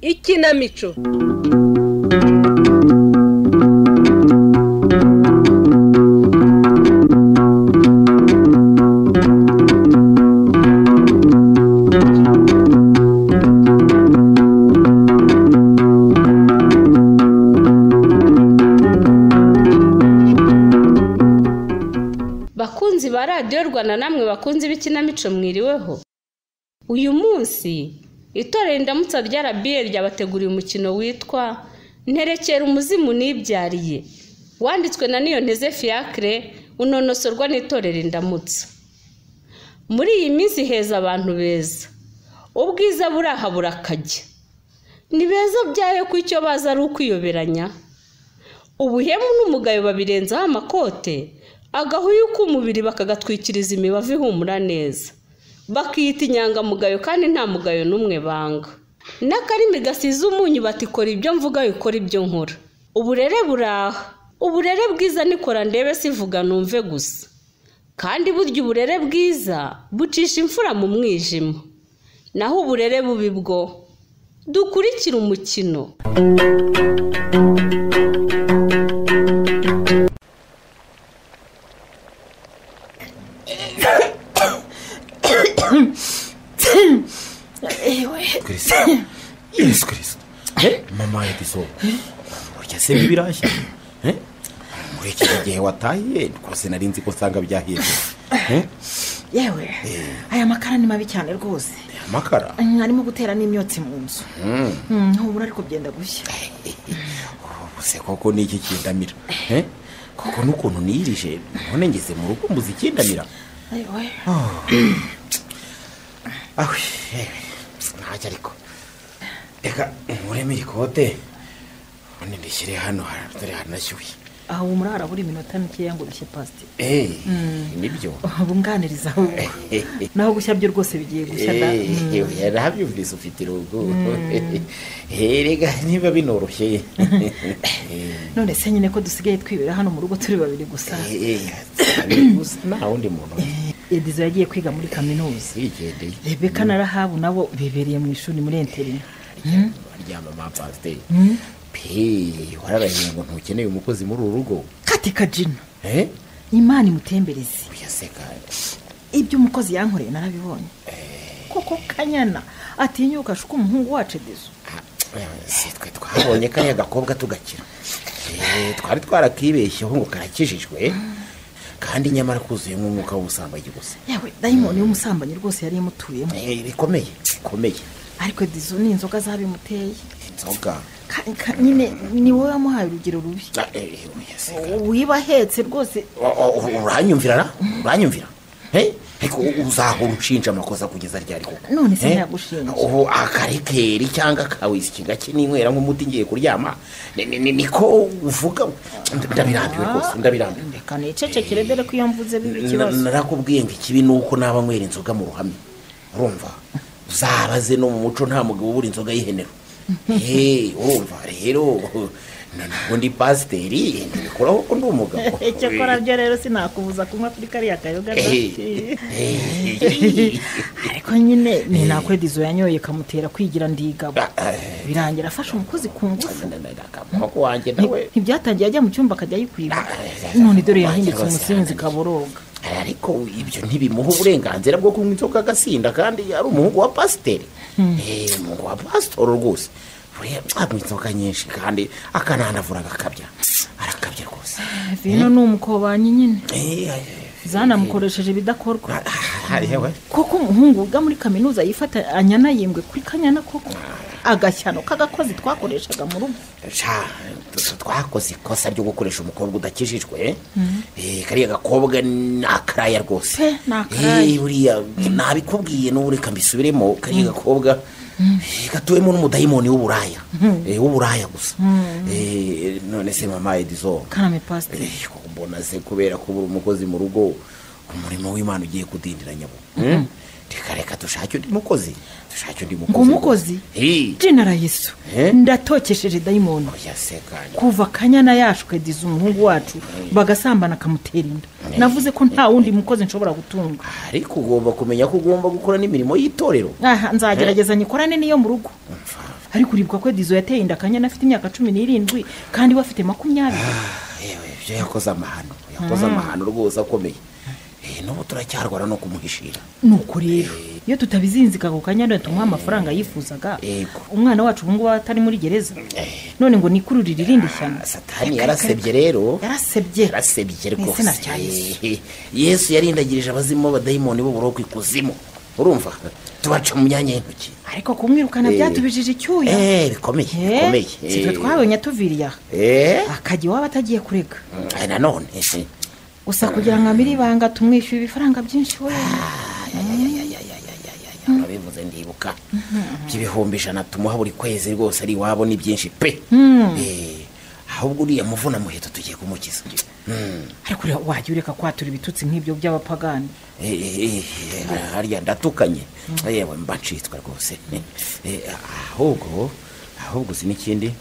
Ikinamico. Bakunzi ba Radio Rwanda namwe bakunzi b'ikinamico mwiriweho. Uyu munsi itorero Indamutsa rya RBA ryabateguriye umukino witwa Nterekera umuzimu nibyariye, wanditswe na Niyonteze Fiacre, unonosorwa n'itorero Indamutsa. Muri iyi minsi heza abantu beza, ubwiza buraha burakajya. Ni beza byaye ko icyo baza ari ukwiyoberanya. Ubuhemu n'umugayo babirenzaho amakote, agahuye k'umubiri bakagatwikiriza imibavu ihumura neza. Bakiyita inyangamugayo kandi nta mugayo n'umwe banga. N'akarimi gasize umunyu bati kora ibyo mvuga bikora ibyo nkora. Uburere buraha, uburere bwiza nikora ndebe sivuga numve gusa. Kandi burya uburere bwiza bucisha imfura mu mwijima. Naho uburere bubi bwo dukurikira umukino. Yesu Kristo. Mama Ediso. Urya se bibirashye. Muri iki gihe wataye rwose nari nzi ko sanga byahiye. Yewe. Aya makara ni mabi cyane rwose. Amakara? Arimo gutera n'imyotsi mu nzu. Ubura ariko byenda gushya. Ubuse koko ni iki kindamira. Koko nukuntu nirije none ngeze mu rugo mbuzi kindamira. Ayiwe. Ntacyo ariko reka muremere ikote none ndishyire hano dore hanashyuye. Aho umurara buri minota mikeya ngo dushye pasti. Nibyo bunganiriza aho naho gushya byo rwose bigiye gushya da. Yarabyumvise ufite urugo. Rega niba binoroshye. None se nyine ko dusigaye twibera hano mu rugo turi babiri gusa. Gusa nta wundi muntu. Edizo yagiye kwiga muri kaminuza. Rebeka na Rahabu nabo bibereye mu ishuri muri interina. Baryama ma pasteur. Wararahiye ngo ntukeneye umukozi muri uru rugo. Katika jina. Imana imutembereze. Uyaseka. Ibyo umukozi yankoreye narabibonye. Koko kanyana atinyuka shuka umuhungu wacu Edizo. Sitwe twabonye kanya gakobwa tugakira. Twari twarakibeshyeho ngo karakijijwe. Kandi nyamara kuzuyemo umwuka w'ubusambanyi gusa. Yawe dayimoni y'umusambanyi rwose yari yamutuyemo. Bikomeye. Ariko Edizo ni inzoga zabimuteye. Inzoga nyine ni wowe wamuhaye urugero rubi. Wibahetse rwose. Uranyumvira? Ariko uzahora ushinja amakosa kugeza ryari koko. None se ntagushinja. Akarekeri cyangwa kawisi kigake ninywera nk'umuti ngiye kuryama. Niko uvuga ndabirambiwe rwose ndabirambiwe. Reka nicecekere dore ko yamvuze bibi kibazo. Narakubwiye ngo ikibi nuko naba nywera inzoga mu ruhame. Urumva? Uzabaze no mu muco nta mugabo ubura inzoga yihenero. Urumva rero ntabwo ndi pasiteri ndikuraho ko ndi umugabo. Icyo kora byo rero sinakubuza kunywa kuri kariya kayoga. Ariko nyine ni nako Edizo yanyoye kamutera kwigira ndigabo. Birangira afashe umukozi ku ngufu. Nako wanjye nawe ntibyatangiye ajya mu cyumba akajya yikwiba. None dore yahindutse umusinzi kaboroga. Ariko ibyo ntibimuha uburenganzira bwo kunywa inzoga agasinda kandi ari umuhungu wa pasiteri. Umuhungu wa pasitoro rwose. Anywa inzoga nyinshi kandi akananavura agakabya. Arakabya rwose. Vino ni umukobanyi nyine. Zanamukoresheje bidakorwa. Koko umuhungu uga muri kaminuza yifata anyana yembwe kuri kanyana koko. Agashyano kagakozi twakoreshaga mu rugo. Twakoze ikosa ryo gukoresha umukobwa udakijijwe. Kariya gakobwa nakaraya rwose. Buriya nabikubwiye n'ureka mbisubiremo kariya gakobwa gatuwemo n'umudayimoni w'uburaya gusa. None se mama Edizo Karame pastor mbona se kubera kubura umukozi mu rugo umurimo w'Imana ugiye kudindira nyabo reka dushake undi mukozi ngo umukozi Jenera Yesu ndatokesheje dayimoni kuva Kanyana yashwe diza umuhungu wacu bagasambana akamutera inda navuze ko nta wundi mukozi nshobora gutunga ariko ugomba kumenya ko ugomba gukora n'imirimo y'itorero nzagerageza nyikorane niyo mu rugo ariko uribwa ko dizo yateye inda Kanyana afite imyaka 17 kandi we afite 20 yewe ibyo yakoze amahano rwose akomeye n'ubu turacyarwara no kumuhishira nuko rero iyo tutabizinzika ko Kanyana tumuha amafaranga yifuzaga umwana wacu ubu ngubu atari muri gereza none ngo nikururire irindi shyano Satani yarasebye rero yarasebye rwose Yesu yarindagirije abazimu b'abadayimoni b'uburoko ikuzimu urumva tubaca mu myanya y'intoki ariko kumwirukana byatubijije icyuya bikomeye sitwe twabonye tuviriya akajya waba atagiye kurega nanone gusa kugira ngo amire ibanga tumwishyura ibifaranga byinshi we urabivuze ndibuka by'ibihumbi 100 tumuha buri kwezi rwose ari iwabo ni byinshi pe ahubwo uriya muvuna muheto tugiye kumukiza ariko wajya ureka kwatura ibitutsi nk'ibyo by'abapagani hariya ndatukanye yewe mbacitswa rwose ahubwo si n'ikindi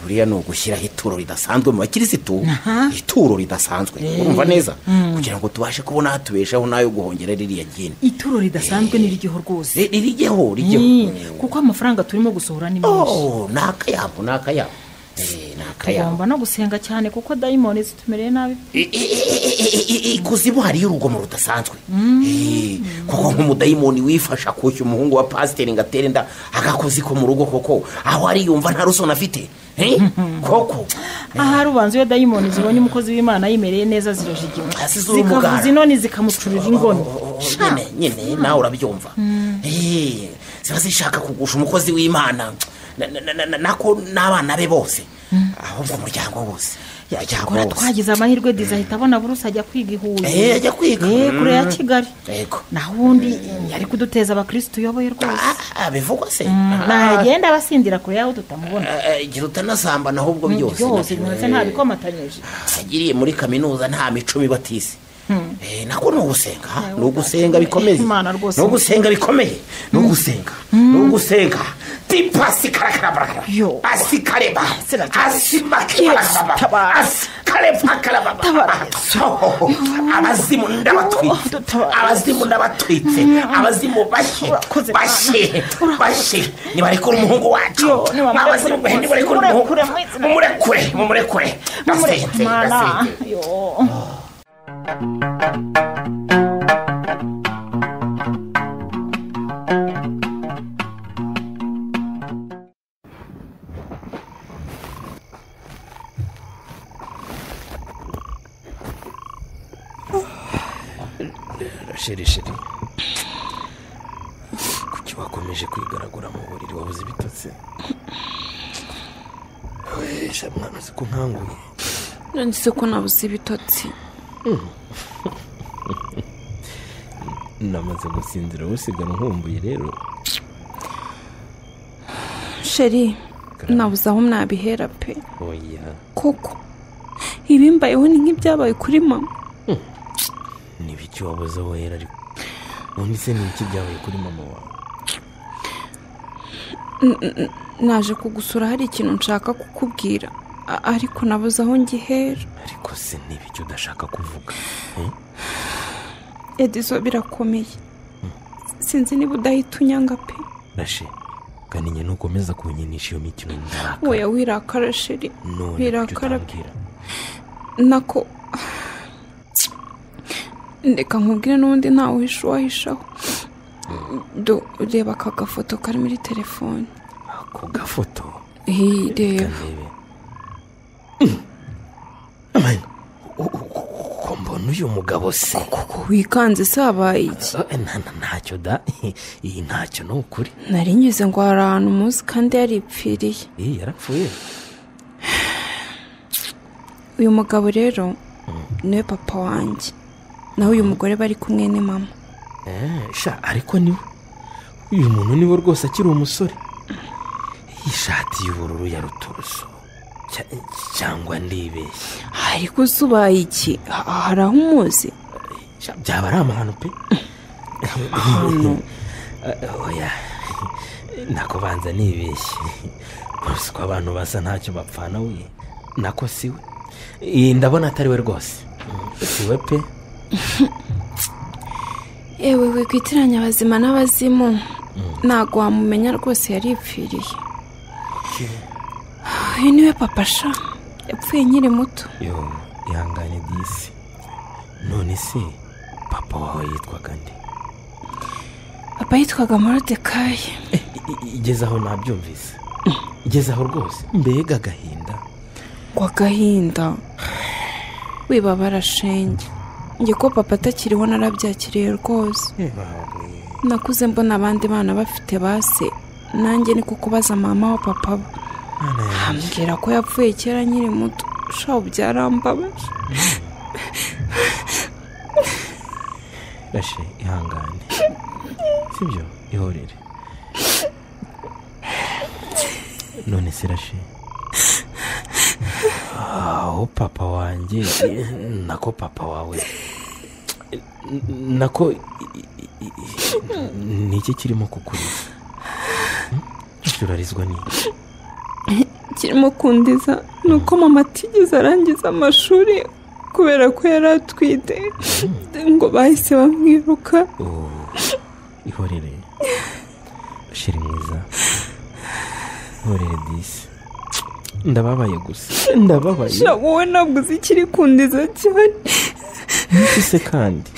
buriya ni ugushyiraho ituro ridasanzwe mu bakirisitu ituro ridasanzwe urumva neza kugira ngo tubashe kubona hatubeshaho nayo guhongera ririya gini ituro ridasanzwe nirigeho rwose ririgeho kuko amafaranga turimo gusohora ni menshi nakayabo tugomba no gusenga cyane kuko dayimoni zitumereye nabi ikuzimu hariyo urugomo rudasanzwe kuko nk'umudayimoni wifasha kushya umuhungu wa pasiteri ngo atere inda agakozi ko mu rugo koko aho ari yumva nta rusona afite koko ahari ubanza iyo dayimoni zibonye umukozi w'Imana yimereye neza zirajigiwe zikavuza inoni zikamucurira ingoni nyine nawe urabyumva ziba zishaka kugusha umukozi w'Imana nako n'abana be bose ahubwo umuryango wose kora twagize amahirwe dizahita abona buruse ajya kwiga i Huye ajya kwiga kure ya Kigali naho ubundi yari kuduteza abakristo uyoboye rwose bivugwa se nagenda abasindira kure yaho tutamubona igihe utanasambana ahubwo byose nta bikomatanyije agiriye muri kaminuza nta mico mibatisi nako no gusenga bikomeye no gusenga bikomeye no gusenga tipasi karakarabara asikareba asimakaraba asikareba abazimu ndabatwitse abazimu bashe nibarekura umuhungu wacu abazimu nibarekura umuhungu mumurekure basenze sheri kuki wakomeje kwigaragura mu buriri wabuze ibitotsi mwana uzi ko nkanguye nanditse ko nabuze ibitotsi namaze gusinzira usigara nkumbuye rero sheri nabuze aho mwabihera pe oya koko ibimbayeho ni nk'ibyabaye kuri mama nibiki wabuze aho hera ariko ubundi se ni iki byabaye kuri mama wawe naje kugusura hari ikintu nshaka kukubwira ariko nabuze aho ngihera ariko se nibiki udashaka kuvuga Edizo birakomeye sinzi niba udahita unyanga pe rashe kandi nyine ukomeza kunyinisha iyo mikino ndarakara oya wirakara sheri wirakara nako ndeka nkubwire n'ubundi ntawe uhishaho reba aka gafoto kari muri telefone ako gafoto reba mbona uyu mugabo se wikanze se habaye iki ntacyo da iyi ntacyo ni ukuri nari nyuze ngo hari ahantu umuzi kandi yaripfiriye yarapfuye uyu mugabo rero niwe papa wanjye naho uyu mugore bari kumwe ni mama ariko niwe uyu muntu niwe rwose akiri umusore iyi shati y'ubururu ya ruturuso cyangwa ndibeshye. ariko usubaye iki hari aho umuzi? byaba ari amahano pe. oya nako banza nibeshye gusa ko abantu basa ntacyo bapfana we. nako siwe ndabona atari we rwose. siwe pe. yewe wikwitiranya abazima n'abazimu ntabwo wamumenya rwose yaripfiriye. uyu niwe papa sha yapfuye nkiri muto. yo ihangane disi. none se papa wawe yitwaga nde? papa yitwaga Moridekayi. igeze aho nabyumvise. igeze aho rwose mbega agahinda. ngo agahinda wibabara shenge njye ko papa atakiriho narabyakiriye rwose. nakuze mbona abandi bana bafite base nanjye niko kubaza mama wa papa ambwira ko yapfuye kera nkiri muto. shaho byarambabaje. rashe ihangane sibyo ihorere. none se rashe aho papa wanjye nako papa wawe nako niki kirimo kukuriza? urarizwa n'iki? kirimo kundiza nuko mama atigeze arangiza amashuri kubera ko yari atwite ngo bahise bamwiruka. ihorere shiri mwiza ihorere disi. ndababaye gusa ndababaye. wowe ntabwo uzi ikiri kundiza cyane. niki kandi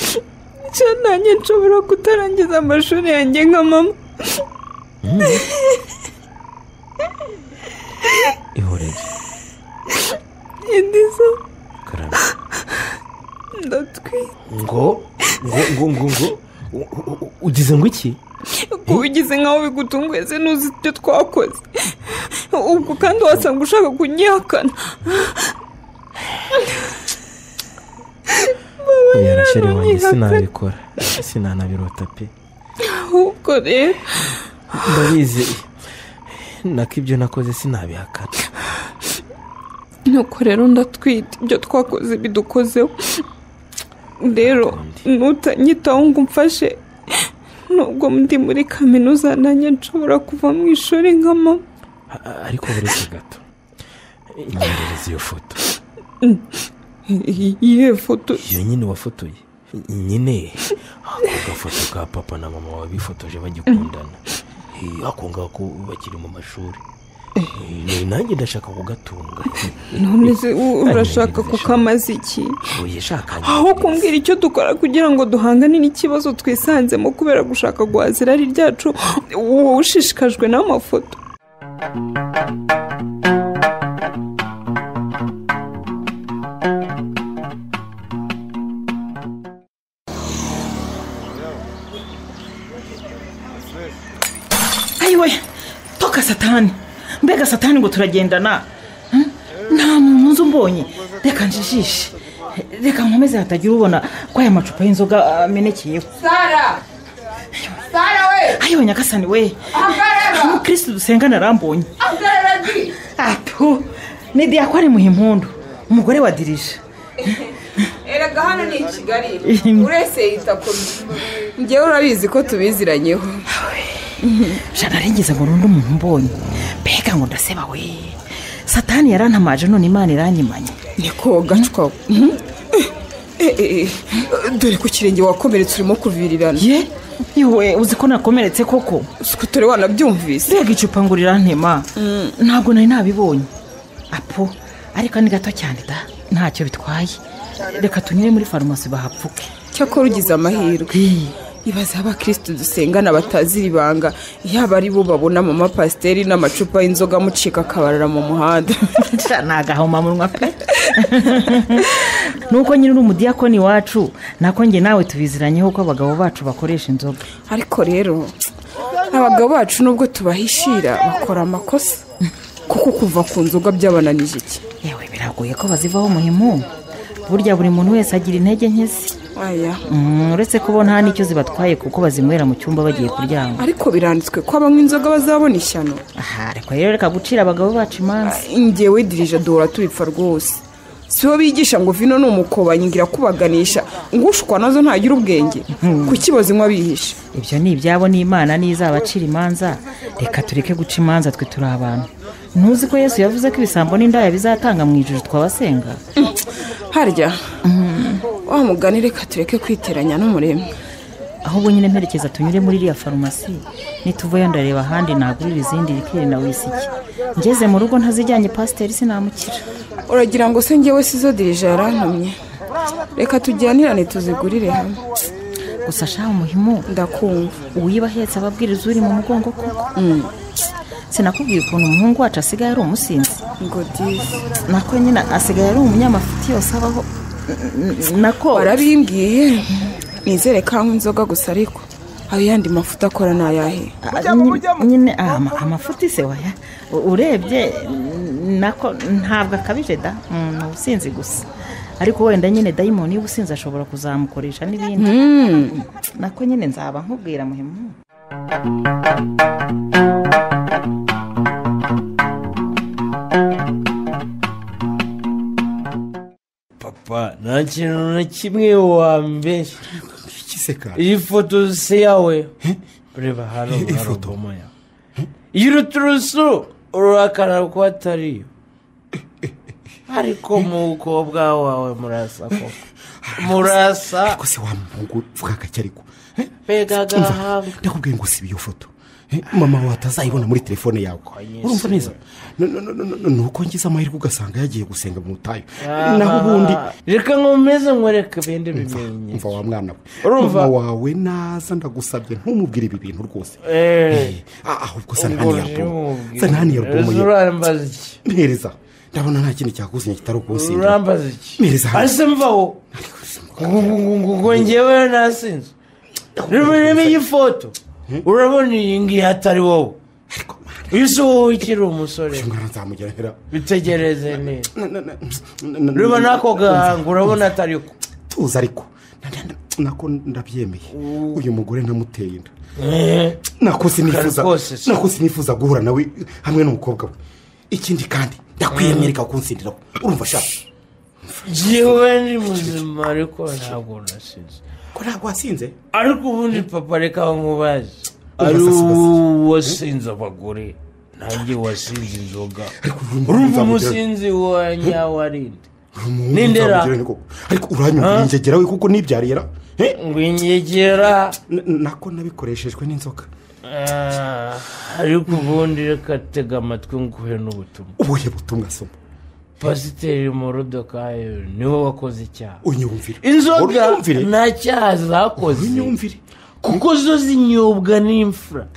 cyane nanjye nshobora kutarangiza amashuri yanjye nka mama. ihorere indiza karame. ndatwite. ngo ugize ngo iki? ubigize nkaho bigutunguye se ntuzi ibyo twakoze ubwo kandi wasanga ushaka kunyihakana. yarashyira wanjye sinabikora sinanabirota pe. ahubwo rero ndabizi nako ibyo nakoze sinabihakana. nuko rero ndatwite ibyo twakoze bidukozeho. rero nutanyitaho ngo umfashe nubwo ndi muri kaminuza nanjye nshobora kuva mu ishuri nka mama. ariko buretse gato inyerereza iyo foto. iyihe foto? iyo nyine wafotoye nyine ako gafoto ka papa na mama wabifotoje bagikundana. ako ngako bakiri mu mashuri. nanjye ndashaka kugatunga. none se urashaka kukamaza iki? aho kumbwira icyo dukora kugira ngo duhangane n'ikibazo twisanzemo kubera gushaka guhaza irari ryacu wowe ushishikajwe n'amafoto. ayiwe toka satani. mbega satani ngo turagendana nta muntu nzi umbonye. reka njijishe reka nkomeze hatagira ubona ko aya macupa y'inzoga amenekeyeho. Sara we ayiwe nyagasani we umukristo dusenga narambonye. atu ni diyakwari muhimpundu umugore wa dirije. erega hano ni Kigali urese yita ko njyewe urabizi ko tubiziranyeho. jana ringize ngo rundi umuntu mbonye mbega ngo ndaseba we. satani yarantamaje none imana iranyimanye. niko gacwa dore ku kirenge wakomeretse urimo kuvirirana. ye yewe uzi ko nakomeretse koko? sikutore wanabyumvise. mbega icupa ngo rirantema ntabwo nari nabibonye. apo ariko ni gato cyane da ntacyo bitwaye. reka tunyure muri farumasi bahapfuke. cyakora ugize amahirwe. ibaza abakristo dusengana batazira ibanga yaba ari bo babona mama pasiteri n'amacupa y'inzoga mucika akabarara mu muhanda. nagahoma munwa pe. nuko nyine uri umudiyakoni wacu nako njye nawe tubiziranyeho ko abagabo bacu bakoresha inzoga. ariko rero abagabo bacu nubwo tubahishira bakora amakosa kuko kuva ku nzoga byabananije iki. yewe biragoye ko bazivaho umuhimu burya buri muntu wese agira intege nke ze aya uretse ko bo nta n'icyo zibatwaye kuko bazinywera mu cyumba bagiye kuryama ariko biranditswe ko abanywa inzoga bazabona ishyano ariko rero reka gucira abagabo bacu imanza ngewe dirije duhora tubipfa rwose si bo bigisha ngo vino ni umukobanyi ngira kubaganisha ngo ushukwa nazo ntagira ubwenge kuki bazinywa bihisha ibyo ni ibyabo n'Imana n'izabacira imanza reka tureke guca imanza twe turi abantu ntuzi ko Yesu yavuze ko ibisambo n'indaya bizatanga mu ijuru twabasenga harya wa mugani reka tureke kwiteranya n'umuremyi ahubwo nyine mperekeza tunyure muri iriya farumasi nituvayo ndareba ahandi nagurira izindi rikeri na wisiki ngeze mu rugo ntazijyanye pasiteri sinamukira uragira ngo se ngewe sizo dirije yarantumye reka tujyanirane tuzigurire hamwe gusa shaho muhimu ndakumva uwiba ahetse ababwiriza uri mu mugongo koko sinakubwiye ukuntu umuhungu wacu asigaye ari umusinzi ngo disi nako nyine asigaye ari umunyamafuti yose abaho nako warabimbwiye nizere ko anywa inzoga gusa ariko ayo yandi mafuta akora ni ayahe nyine amafuti se waya urebye nako ntabwo akabije da ni ubusinzi gusa ariko wenda nyine dayimoni y'ubusinzi ashobora kuzamukoresha n'ibindi nako nyine nzaba nkubwira muhimu papa nta kintu na kimwe wambeshya iyi foto si yawe reba hano harugoma ya iyi ruturusu urakara ko atariyo ariko umukobwa wawe murasa koko murasa ariko se wa muhungu vuga gake ariko pega gahanga ndakubwiye ngo si iyo foto mama wawe atazayibona muri telefone yawe urumva neza nuko ngize amahirwe ugasanga yagiye gusenga mu butayu naho ubundi reka nkomeze nkwereke ibindi bimenye mva wa mwana we mama wawe naza ndagusabye ntumubwire ibi bintu rwose ahubwo sanani yarwo urambaza iki mpereza ndabona nta kintu cyakuzinye kitari ukusinda urambaza iki mpereza ase mvaho ngo ngewe nasinze reba iyi foto urabona iyi ngiyi atari wowe ese wowe ukiri umusore bitegereze neza reba n'ako gahanga urabona atari ko tuzi ariko nako ndabyemeye uyu mugore namuteye inda nako sinifuza guhura nawe hamwe n'umukobwa we ikindi kandi ndakwiyemwereka kunsindiraho urumva shaka njyewe ni muzima ariko ntabwo nasinze ko ntabwo wasinze ariko ubundi papa reka nkubaze ari uwasinze abagore nanjye wasinze inzoga urumva umusinzi wa nyawarinde nindera ariko uranyumva ingegera we kuko nibyarira ngo ingegera nako nabikoreshejwe n'inzoga ariko ubundi reka tega amatwi nguhe n'ubutumwa ubuhe butumwa soma pasiteri Morodekayi niwe wakoze icyaha unyumvire inzoga nta cyaha zakoze unyumvire kuko zo zinyobwa n'imfura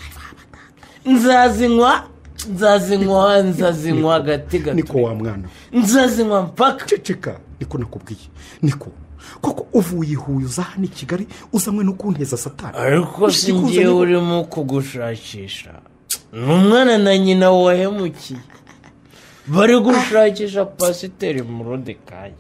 nzazinywa agati gato niko wa mwana nzazinywa mpaka ceceka niko nakubwiye niko koko uvuye Huye uza hano i Kigali uzanywe no kunteza satani ariko singiye urimo kugushakisha ni umwana na nyina wahemukiye bari gushakisha pasiteri Morodekayi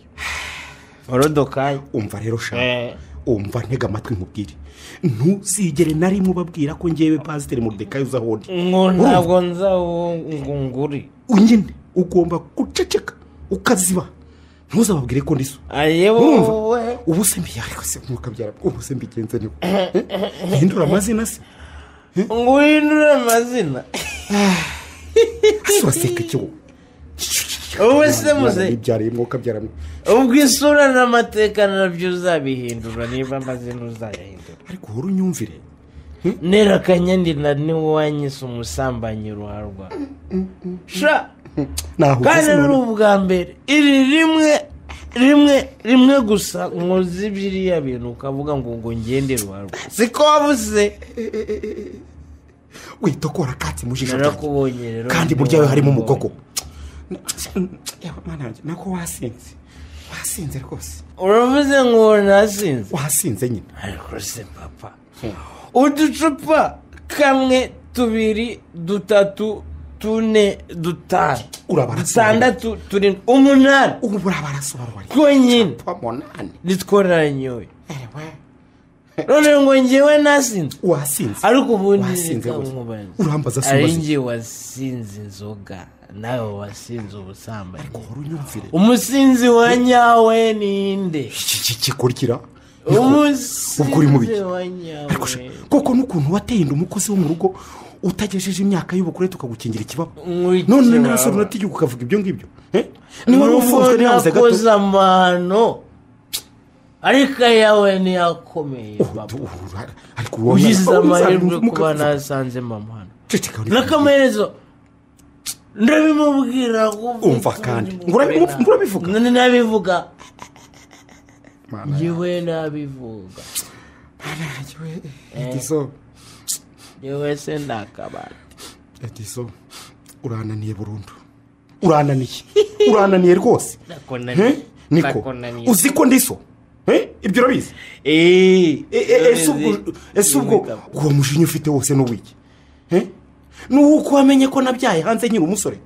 umva rero shaka umva ntega amatwi nkubwire ntuzigere na rimwe ubabwira ko ngewe pasiteri Morodekayi uza hondi ngo ntabwo nzaho ngo nguri nyine ugomba guceceka ukaziba ntuzababwire ko ndiso wowe ubu se mbiya ariko se mukabyara ubu se mbigenze niwe hindura amazina se ngo uhindure amazina aswaseka cyo wowe se muze ibyariye mwuka byaramwe ubwo isura n'amateka nabyo uzabihindura niba amazina uzayahindura ariko uhora unyumvire nera kanyandina niwe wanyise umusambanyi ruharwa sha kandi ari ubwa mbere iri rimwe gusa nkoze biriya bintu ukavuga ngo ngende ruharwa siko wabuze witokora katsi mu jisho narakubonye rero kandi buryawe harimo umugogo nako wasinze rwose uravuze ngo nasinze wasinze nyine ariko se papa uducupa kamwe tubiri dutatu tune dutanu urabara 6 7 8 ubu urabarasobanura konyine pamonane nitworanyoye none ngo njyewe nasinze wasinze ariko ubundi wasinze urambaza ari njye wasinze inzoga nawe wasinze ubusambanyi umusinzi wa nyawe ninde kikurikira umusinzi uri mubi wa nyawe koko n'ukuntu wateye inda umukozi wo mu rugo utagejeje imyaka y'ubukure tukagukingira ikibaba none n'abasore unatigiye ukavuga ibyo ngibyo niba ufunzwe ntiyabuze gato nakoze amano ariko yawe niyakomeye ugize amahirwe kuba nasanze mama hano n'akamerezo ndabimubwira umva kandi ngurabivuga none nabivuga yewe nabivuga yewe se ndakabati Ediso urananiye burundu urananiye rwose niko uzi ko ndiso ibyo urabizi ese ubwo uwo mushinya ufite wose n'uwiki nuko wamenye ko nabyaye hanze nyiri umusore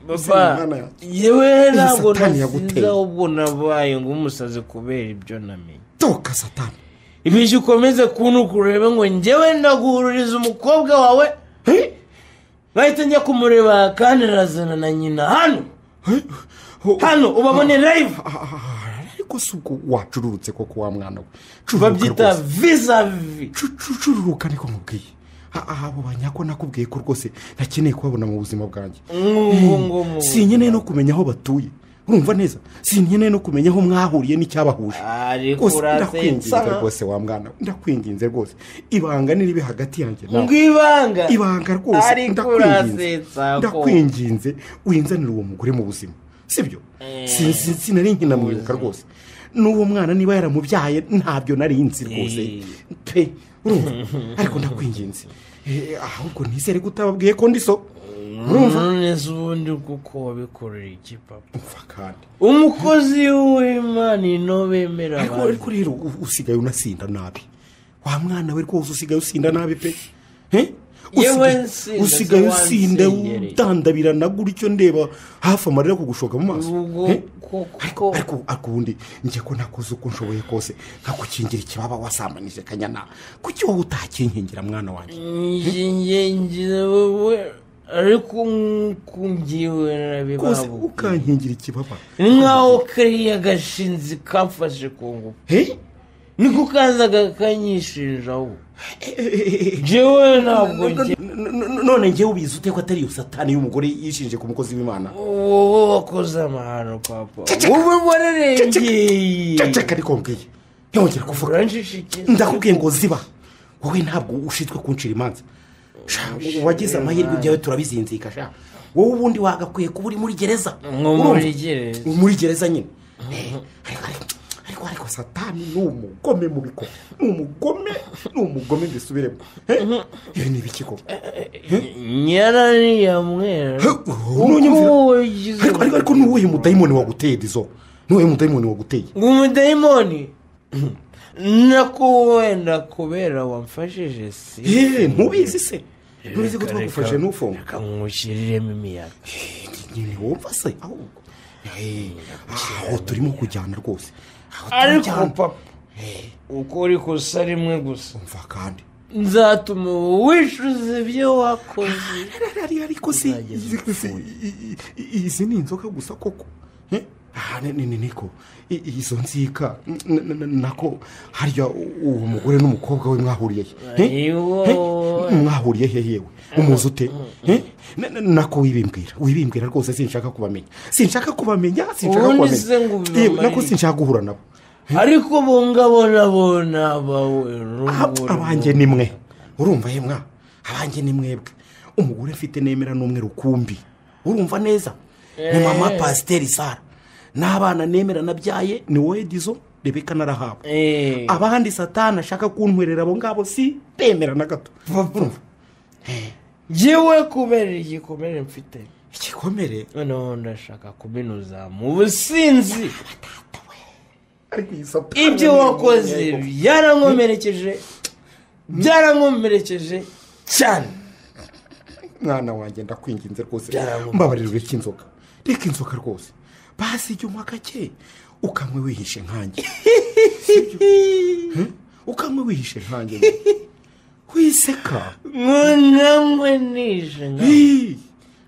baba yewe ntabwo nasinze ubwo nabaye ngo umusaze kubera ibyo namenye toka satani ibyo ukomeze kureba ngo njyewe ndaguhuririza umukobwa wawe bahita njya kumureba kandi arazana na nyina hano ubabone live ariko si ubwo wacururutse koko wa mwana we babyita vis-a-vis cururuka niko mubwiye abo banyako nakubwiye ko rwose ntakeneye kubabona mu buzima bwanjye sinkeneye no kumenya aho batuye urumva neza sinkeneye no kumenya aho mwahuriye n'icyabahuje ariko ndakwinginze rwose wa mwana ndakwinginze rwose ibanga niribe hagati yanjye nawe ibanga rwose ndakwinginze winzanira uwo mugore mu buzima sibyo sinari nkina mwibuka rwose n'uwo mwana niba yaramubyaye ntabyo nari nzi rwose pe urumva ariko ndakwinginze ahubwo nizere ko utababwiye ko ndiso urumva neza ubundi kuko wabikorera iki papa umva kandi umukozi w'Imana ino bemera ariko rero usigaye unasinda nabi wa mwana we rwose usigaye usinda nabi pe usigaye usinda udandabirana gutyo ndeba hafi amarira kugushoka mu maso ariko ubundi njye ko nakoze uko nshoboye kose nkagukingira ikibaba wasambanije kanyana kuki wowe utakinkingira mwana wanjye njye wowe ariko kumgiwe narabibabuka kose ukankingira ikibaba nkaho kariya gashinzi kamfashe ku ngufu niko kazaga kanyishinja ubu jewe ntabwo none njyewe ubizi ute ko atari iyo satani y'umugore yishinje ku mukozi w'Imana wowe wakoze amahano papa wowe wararengeye ceceka ariko mbwiye ntongera kuvuga ndakubwiye ngo ziba wowe ntabwo ushitwe kuncira imanza wagize amahirwe ibyawe turabizinzika sha wowe ubundi wagakwiye kuba uri muri gereza muri gereza nyine ariko satani ni umugome mu biko ni umugome mbisubiremo ibi ni ibiki koko nyarariyamwera ariko nuwuhe mudayimoni waguteye dizo nuwuhe mudayimoni waguteye umudayimoni nako wenda kubera wamfashije si ntubizi se ntubizi ko twagufashe n'ufunga kamushiriremo imiyaga nyine wumva se ahubwo aho turimo kujyana rwose ariko papa uko uri kosa rimwe gusa umva kandi nzatuma wishyuza ibyo wakoze ariko si izi ni inzoka gusa koko niko izo nzika nako harya uwo mugore n'umukobwa we mwahuriye mwahuriye he yewe umuzi ute nako wibimbwira rwose sinshaka kubamenya nako sinshaka guhura nabo ariko bongabona bawe abanjye nimwe urumva yemwa abanjye nimwebwe umugore mfite nemera n'umwe rukumbi urumva neza ni mama Pasiteri Sara n'abana nemera nabyaye ni wowe Dizo Rebeka narahawe abandi satani ashaka kuntwerera abo ngabo si bemera na gato yewe kubera igikomere mfite igikomere noneho ndashaka kubinuza mu businzi ibyo wakoze byarankomerekeje cyane mwana wanjye ndakwinginze rwose mbabarira ureke inzoga reka inzoga rwose basi jya unywa gake ukanywe wihishe nkanjye ukanywe wihishe nkanjye wiseka nkanywe nishe nkanjye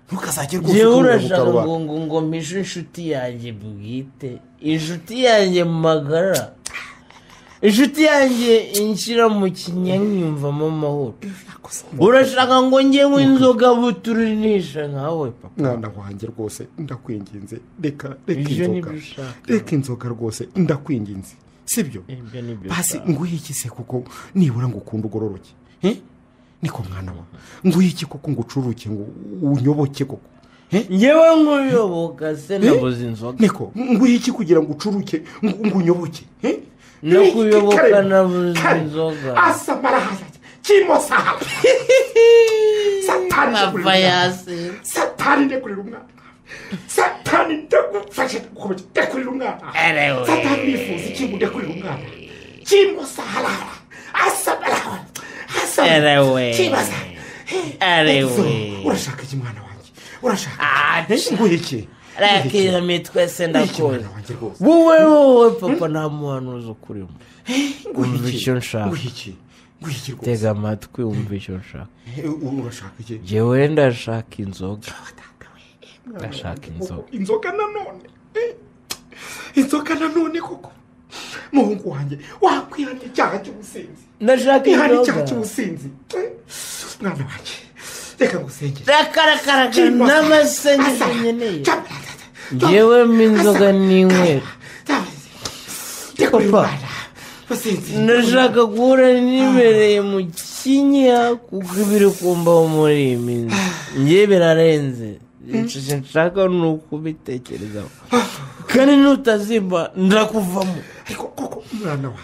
ntukazajye rwose njyewe urashaka ngo mpishe inshuti yanjye bwite inshuti yanjye magara inshuti yanjye inshyira mu kinyanyumvamo amahoro urashaka ngo njyewe inzoga buturinisha nkawe papa mwana wanjye rwose ndakwinginze reka inzoga reka inzoga rwose ndakwinginze sibyo basi nguhe iki se kuko nibura ngo ukunde ugororoke niko mwana wa nguhe iki koko ngo ucuruke ngo unyoboke koko njyewe nk'uyoboka se nabuze inzoga niko nguhe iki kugira ngo ucuruke ngo unyoboke no kuyoboka nabuze inzoga asamarahaza kimosa satani ndekurira umwana satani ndagufashe kukomeje ndekurira umwana satani nifuza ikintu ndekurira umwana kimosa halala asamarahaza kibaza urashaka iki mwana wanjye urashaka nguhe iki rakira mitwe se ndakora wowe papa nta muhanuzi ukurimo umva icyo nshaka tega amatwi wumva icyo nshaka urashaka iki njyewe ndashaka inzoga inzoga nanone koko muhungu wanjye wakwihana icyaha cy'ubusinzi ndashaka icyaha cy'ubusinzi mwana wanjye reka ngusengere reka n'amasengesho nkeneye njyewe inzoga n'inywera papa ndashaka guhura nibereye mu kinya kuko ibiri kumbaho muri iyi minsi njye birarenze nshaka ni ukubitekerezaho kandi nutazimba ndakuvamo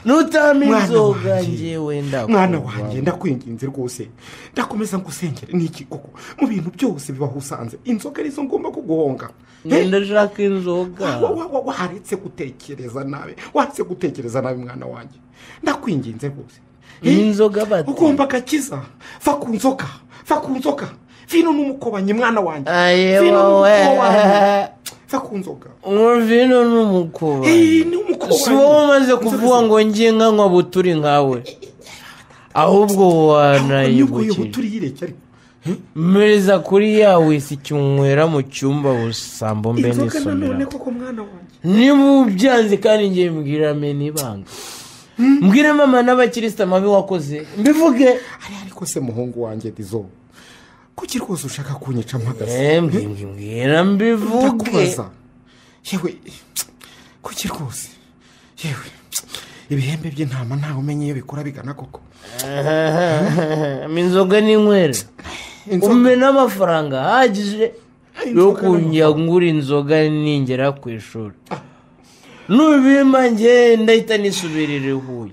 nutama inzoga njyewe mwana wanjye ndakwinginze rwose ndakomeza ngusengere niki koko mu bintu byose bibaho usanze inzoga arizo ngomba kuguhonga ndashaka inzoga waretse gutekereza nabi mwana wanjye ndakwinginze rwose inzoga bati ugomba agakiza va ku nzoga vino n'umukobanyi mwana wanjye va ku nzoga vino n'umukobanyi si wowe umaze kuvuga ngo njye nkanywa buturi nkawe ahubwo wanayibukije mpereza kuri yawe isi cyunywera mu cyumba busambo mbe n'isomera niba ubyanze kandi ngiye mbwira mena ibanga mbwira mama n'abakirisitu amabi wakoze mbivuge ariko se muhungu wanjye dizo kuki rwose ushaka kunyica mpagaze mbwira mbivuge yewe kuki rwose yewe ibihembe by'intama ntawe umenye iyo bikora bigana koko inzoga n'inywera umpe n'amafaranga ahagije yo kunyagura inzoga ningera ku ishuri nubima njye ndahita nisubirira Huye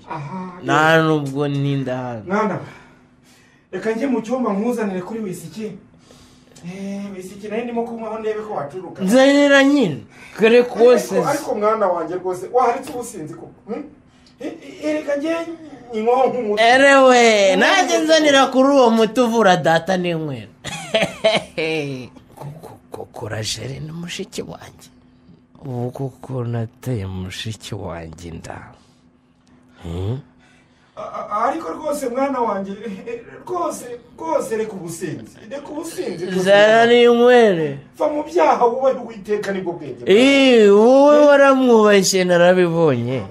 nta nubwo nindahaga mwana reka njye mu cyumba nkuzanire kuri wisiki wisiki nayo ndimo kunywaho ndebe ko wacuruka nzanira nyine kare kose ariko mwana wanjye rwose waharitse ubusinzi koko ereka njye inywaho nk'umuti erewe nanjye nzanira kuri uwo muti uvura data n'inywera korajere ni mushiki wanjye ubu kuko nateye mushiki wanjye inda ariko rwose mwana wanjye rwose reka ubusinzi zara n'inywere va mu byaha wubahe uwiteka nibwo bwenge wowe waramwubashye narabibonye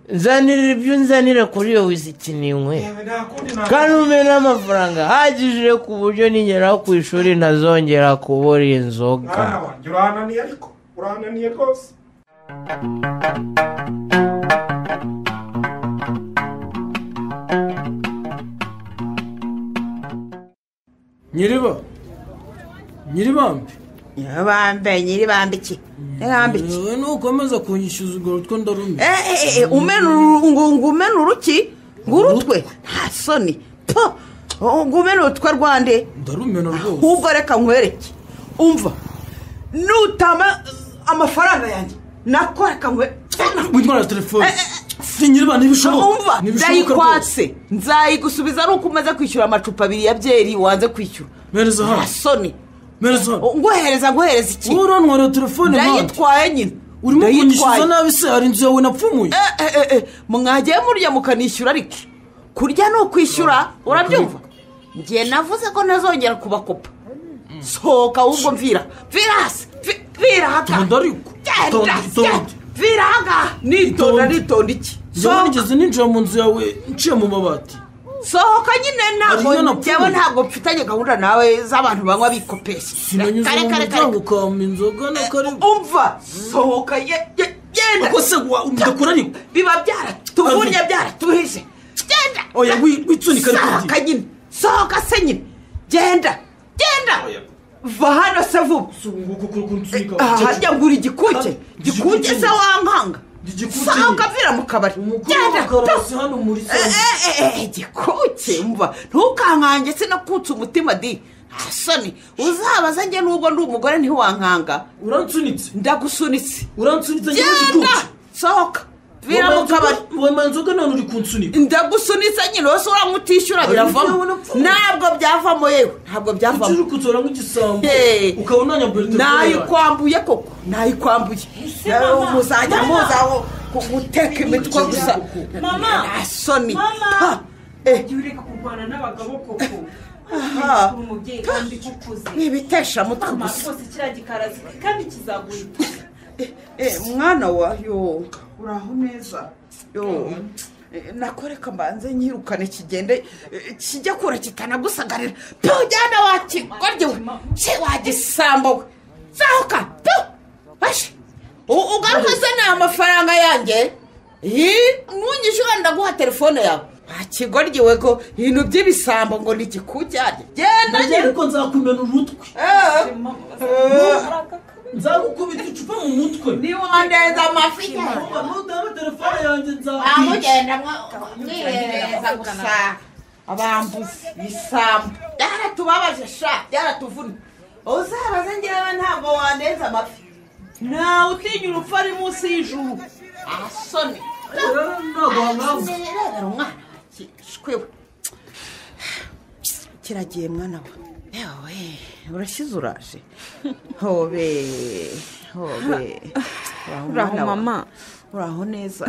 nzanira ibyo nzanira kuri iyo wisiki n'inywere kandi umpe n'amafaranga ahagije ku buryo ningera ku ishuri ntazongera kubura inzoga mwana wanjye urananiye ariko urananiye rwose nyiribambe nyiribambe iki wowe nukomeza kunyishyuza urwo rutwe ndarume umenura uki ngurutwe nta soni ngo umenura utwe rwande ndarumena rwose ahubwo reka nkwereke umva nutama amafaranga yanjye nako reka witwara telefone si nyiriba ntibishoboka umva ndayikwatse nzayigusubiza ari uko umaze kwishyura amacupa abiri ya byeri wanze kwishyura mereza hano soni mereza hano nguhereza iki urantwara telefone hano ndayitwaye nyine urimo kunyishyuza nabi se hari inzu yawe napfumuye mwagiye murya mukanishyura ariko kurya ni ukwishyura urabyumva ngiye navuze ko ntazongera kubakopa sohoka ahubwo mvira hasi vira haka vira haka nitonda iki njyewe nigeze ninjira mu nzu yawe nciye mu mabati sohoka nyine ntabwo mfitanye gahunda nawe z'abantu banywa bikopesha sinanyuze mu muryango ukama inzoga na karibu umva sohoka genda ako se ndakura ariko biba byaratuvunye byaratuhije genda oya witsunika ariko sohoka nyine sohoka se nyine genda va hano se vuba harya ngura igikuke se wankanga sohoka vira mu kabari genda igikuke mva ntukankange sinakutse umutima di soni uzabaza njye nubwo ndi umugore ntiwankanga uransunitse ndagusunitse genda sohoka vira mu kabari wema nzoga none uri kunsunika ndagusunitse nyine wese uramutishyura biravamo ntabwo byavamo yewe ntabwo byavamo uri kutora nk'igisambo ukabona nyabelite nayikwambuye koko nayikwambuye muzajya muzaho guteka imitwe gusa mama soni jya ureka kurwana n'abagabo koko umubyeyi kandi kukuze n'ibitesha mutwe gusa rwose kiriya gikarazi kandi kizaguhita mwana wa uraho neza nakoreka mbanze nyirukane kigende kijya kure kitanagusagarira tujyana wakigoryewe wagisambo we zahuka bashe ugaruka se ni amafaranga yanjye ntunyishyura ndaguha telefone yawe wakigoryewe ko ibintu by'ibisambo ngo ntikikujyanye genda ariko nzakumena urutwe nzagukubita icupa mu mutwe niwandeza amafi nudaba telefone yanjye amugenda mwihereza gusa abambuzi bisambo byaratubabaje sha byaratuvuna uzabaze njyewe ntabwo wandeza amafi nawe utinya urupfu ari munsi y'ijuru asoni rebera umwana shwewe kiragiye mwana we yewe urashize uraje hobe uraho mama uraho neza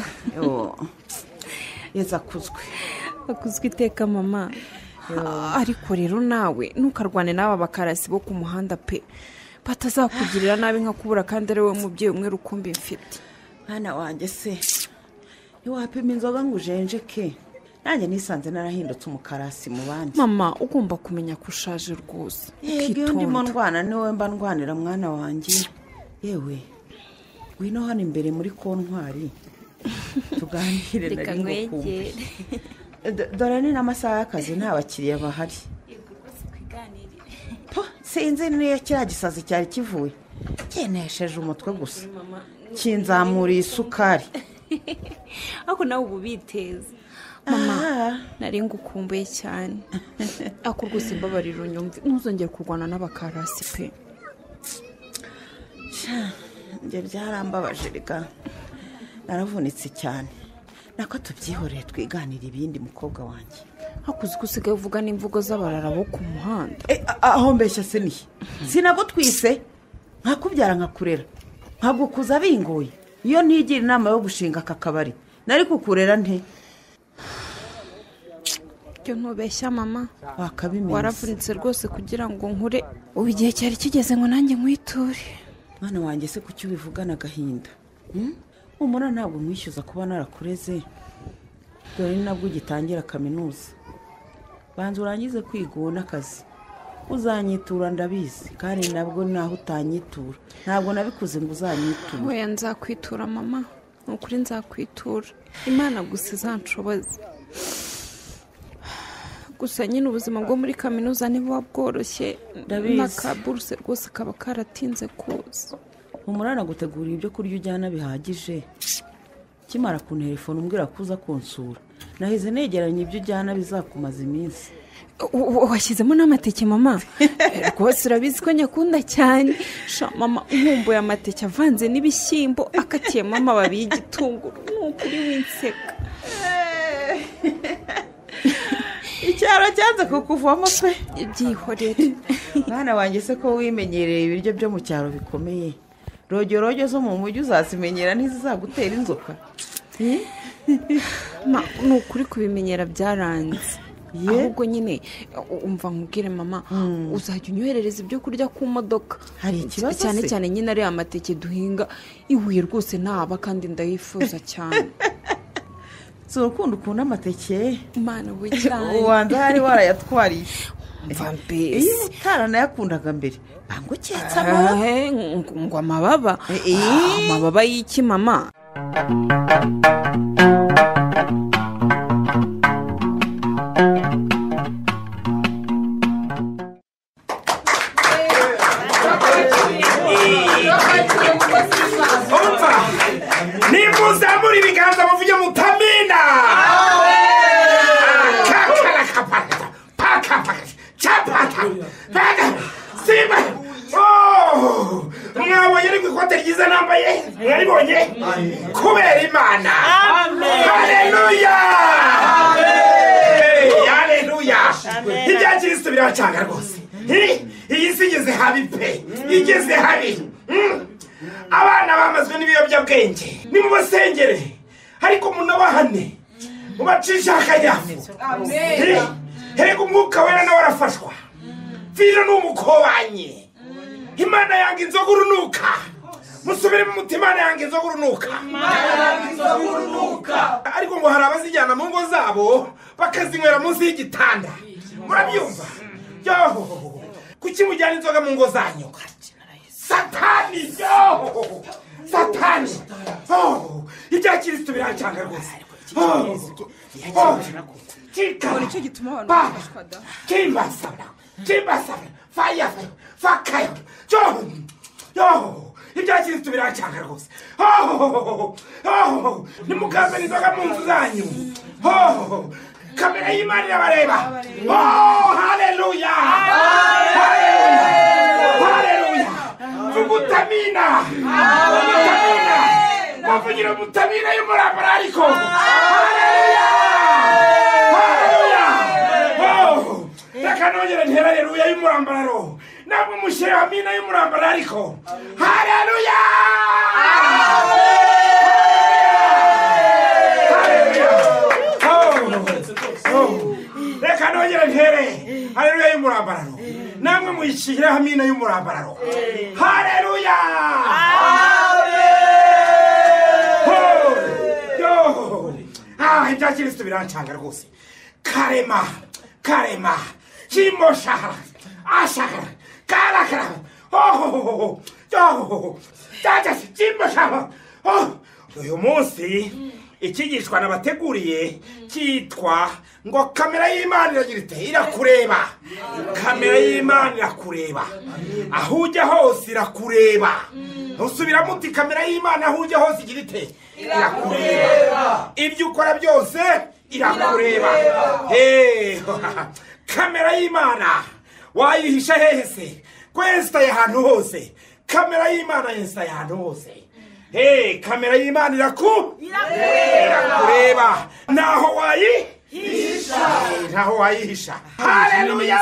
yeza akuzwe iteka mama ariko rero nawe ntukarwane n'aba bakarasi bo ku muhanda pe batazakugirira nabi nka kubura kandi ari wowe mubyeyi umwe rukumbi mfite mwana wanjye se ntiwapima inzoga ngo ujenjeke nanjye nisanze narahindutse umukarasi mu bandi mama ugomba kumenya ko ushaje rwose iyo ndimo ndwana niwe mba ndwanira mwana wanjye yewe wino hano imbere muri kontwari tuganire reka nkwegere dore ni n'amasaha y'akazi nta bakiriya bahari sinzi niyo kiriya gisazi cyari kivuye cyenesheje umutwe gusa kinzamuriye isukari ariko nawe ubu biteza mama nari ngukumbuye cyane ako rwose mbabarira unyumve ntuzongere kurwana n'abakarasi pe njye byarambabaje reka naravunitse cyane nako tubyihoreye twiganira ibindi mukobwa wanjye hakuze ko usigaye uvuga n'imvugo z'abarara bo ku muhanda aho mbeshya se nihe sinagutwise nkakubyara nkakurera nkagukuza bingoye iyo ntigira inama yo gushinga aka kabari nari kukurera nte byo ntubeshya mama wakabimenye waravunitse rwose kugira ngo nkure ubu igihe cyari kigeze ngo nanjye nkwiture mwana wanjye se kuki ubivugana agahinda umura ntabwo mwishyuza kuba narakureze dore ni nabwo ugitangira kaminuza banza urangize kwiga ubone akazi uzanyitura ndabizi kandi nabwo naho utanyitura ntabwo nabikuze ngo uzanyiture weya nzakwitura mama ni ukuri nzakwitura imana gusa izanshoboze gusa nyine ubuzima bwo muri kaminuza ntibuba bworoshye n'akaburuse rwose kaba karatinze kuza umurana gutegura ibyo kurya ujyana bihagije kimara kunterefone umbwira ko uza kunsura naheze negeranye ibyo ujyana bizakumaza iminsi washyizemo n'amateke mama rwose urabizi ko nyakunda cyane mama nkumbuye amateke avanze n'ibishyimbo akatiyemo amababi y'igitunguru ni ukuri winseka icyaro cyanze kukuvamo pe byihorere mwana wanjye se ko wimenyereye ibiryo byo mu cyaro bikomeye rojyorojo zo mu mujyi uzazimenyera ntizizagutera inzoka. ni ukuri kubimenyera byaranze ahubwo nyine umva nkubwire mama uzajya unyoherereza ibyo kurya ku modoka. Hari ikibazo cyane cyane nyine ariya mateke duhinga ihuye rwose ntaba kandi ndayifuza cyane. si urukundo ukunda amateke Mana we cyane ubanza hari warayatwariye. mva mbese iyo utaranayakundaga mbere ngo uketse amababa ngo amababa amababa y'iki mama? nimuzamura ibiganza muvuge mutamina simba mwabonye ariko ikote ryiza nambaye mwaribonye kubera imana. haleluya haleluya ibya kristo biracanga rwose. iyi si igeze habi pe igeze habi. abana bamazwe n'ibiyobyabwenge nimubasengere ariko munabahane mubacisha akanyafu. herega umwuka wera nawe arafashwa. vino ni umukobanye. imana yanga inzoga urunuka. musubire mu mutima yanga inzoga urunuka. ariko ngo hari abazijyana mu ngo zabo bakazinywera munsi y'igitanda. murabyumva? kuki mujyana inzoga mu ngo zanyu? satani satani ibya kristo biracanga rwose. nicyo gituma abantu bafashwa da. kimbasabra faya fakayo ibya kristo biracanga rwose. nimukaza inzoga mu nzu zanyu. kamera y'imana irabareba. haleluya haleluya. mutamina muvugira mutamina y'umurambara ariko. haleluya haleluya. reka nongere ntere haleluya y'umurambararo ntabwo mushyire amina y'umurambara ariko. haleluya reka nongere ntere haleluya y'umurambararo namwe muyishyire amina y'umurambararo. haleluya ibya kristo birancanga rwose. karema kimoshahara ashahara karakara cyajyase kimoshahara. uyu munsi ikigishwa nabateguriye cyitwa ngo kamera y'imana iragira ite irakureba. kamera y'imana irakureba aho ujya hose irakureba. ntusubiramo uti kamera y'imana aho ujya hose igira ite irakureba. ibyo ukora byose irakureba. kamera y'imana wayihisha hehe se? kwesitaye ahantu hose. kamera y'imana yesitaye ahantu hose. kamera y'imana irakureba naho wayihisha. naho wayihisha. haleluya.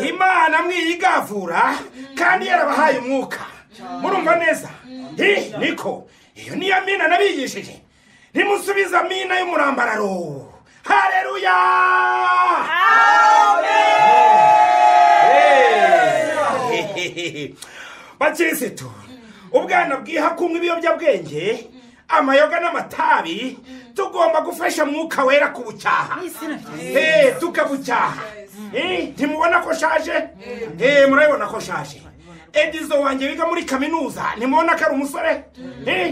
imana mwiyigavura kandi yarabahaye umwuka. murumva neza? niko iyo niyo amina nabigishije. nimusubize amina y'umurambararo. haleluya. bakirisitu ubwana bwiha kunywa ibiyobyabwenge amayoga n'amatabi tugomba gufasha mwuka wera kubucyaha. tukabucyaha. ntimubona ko shaje? murabibona ko shaje. edizo wanjye wiga muri kaminuza ntimubona ko ari umusore?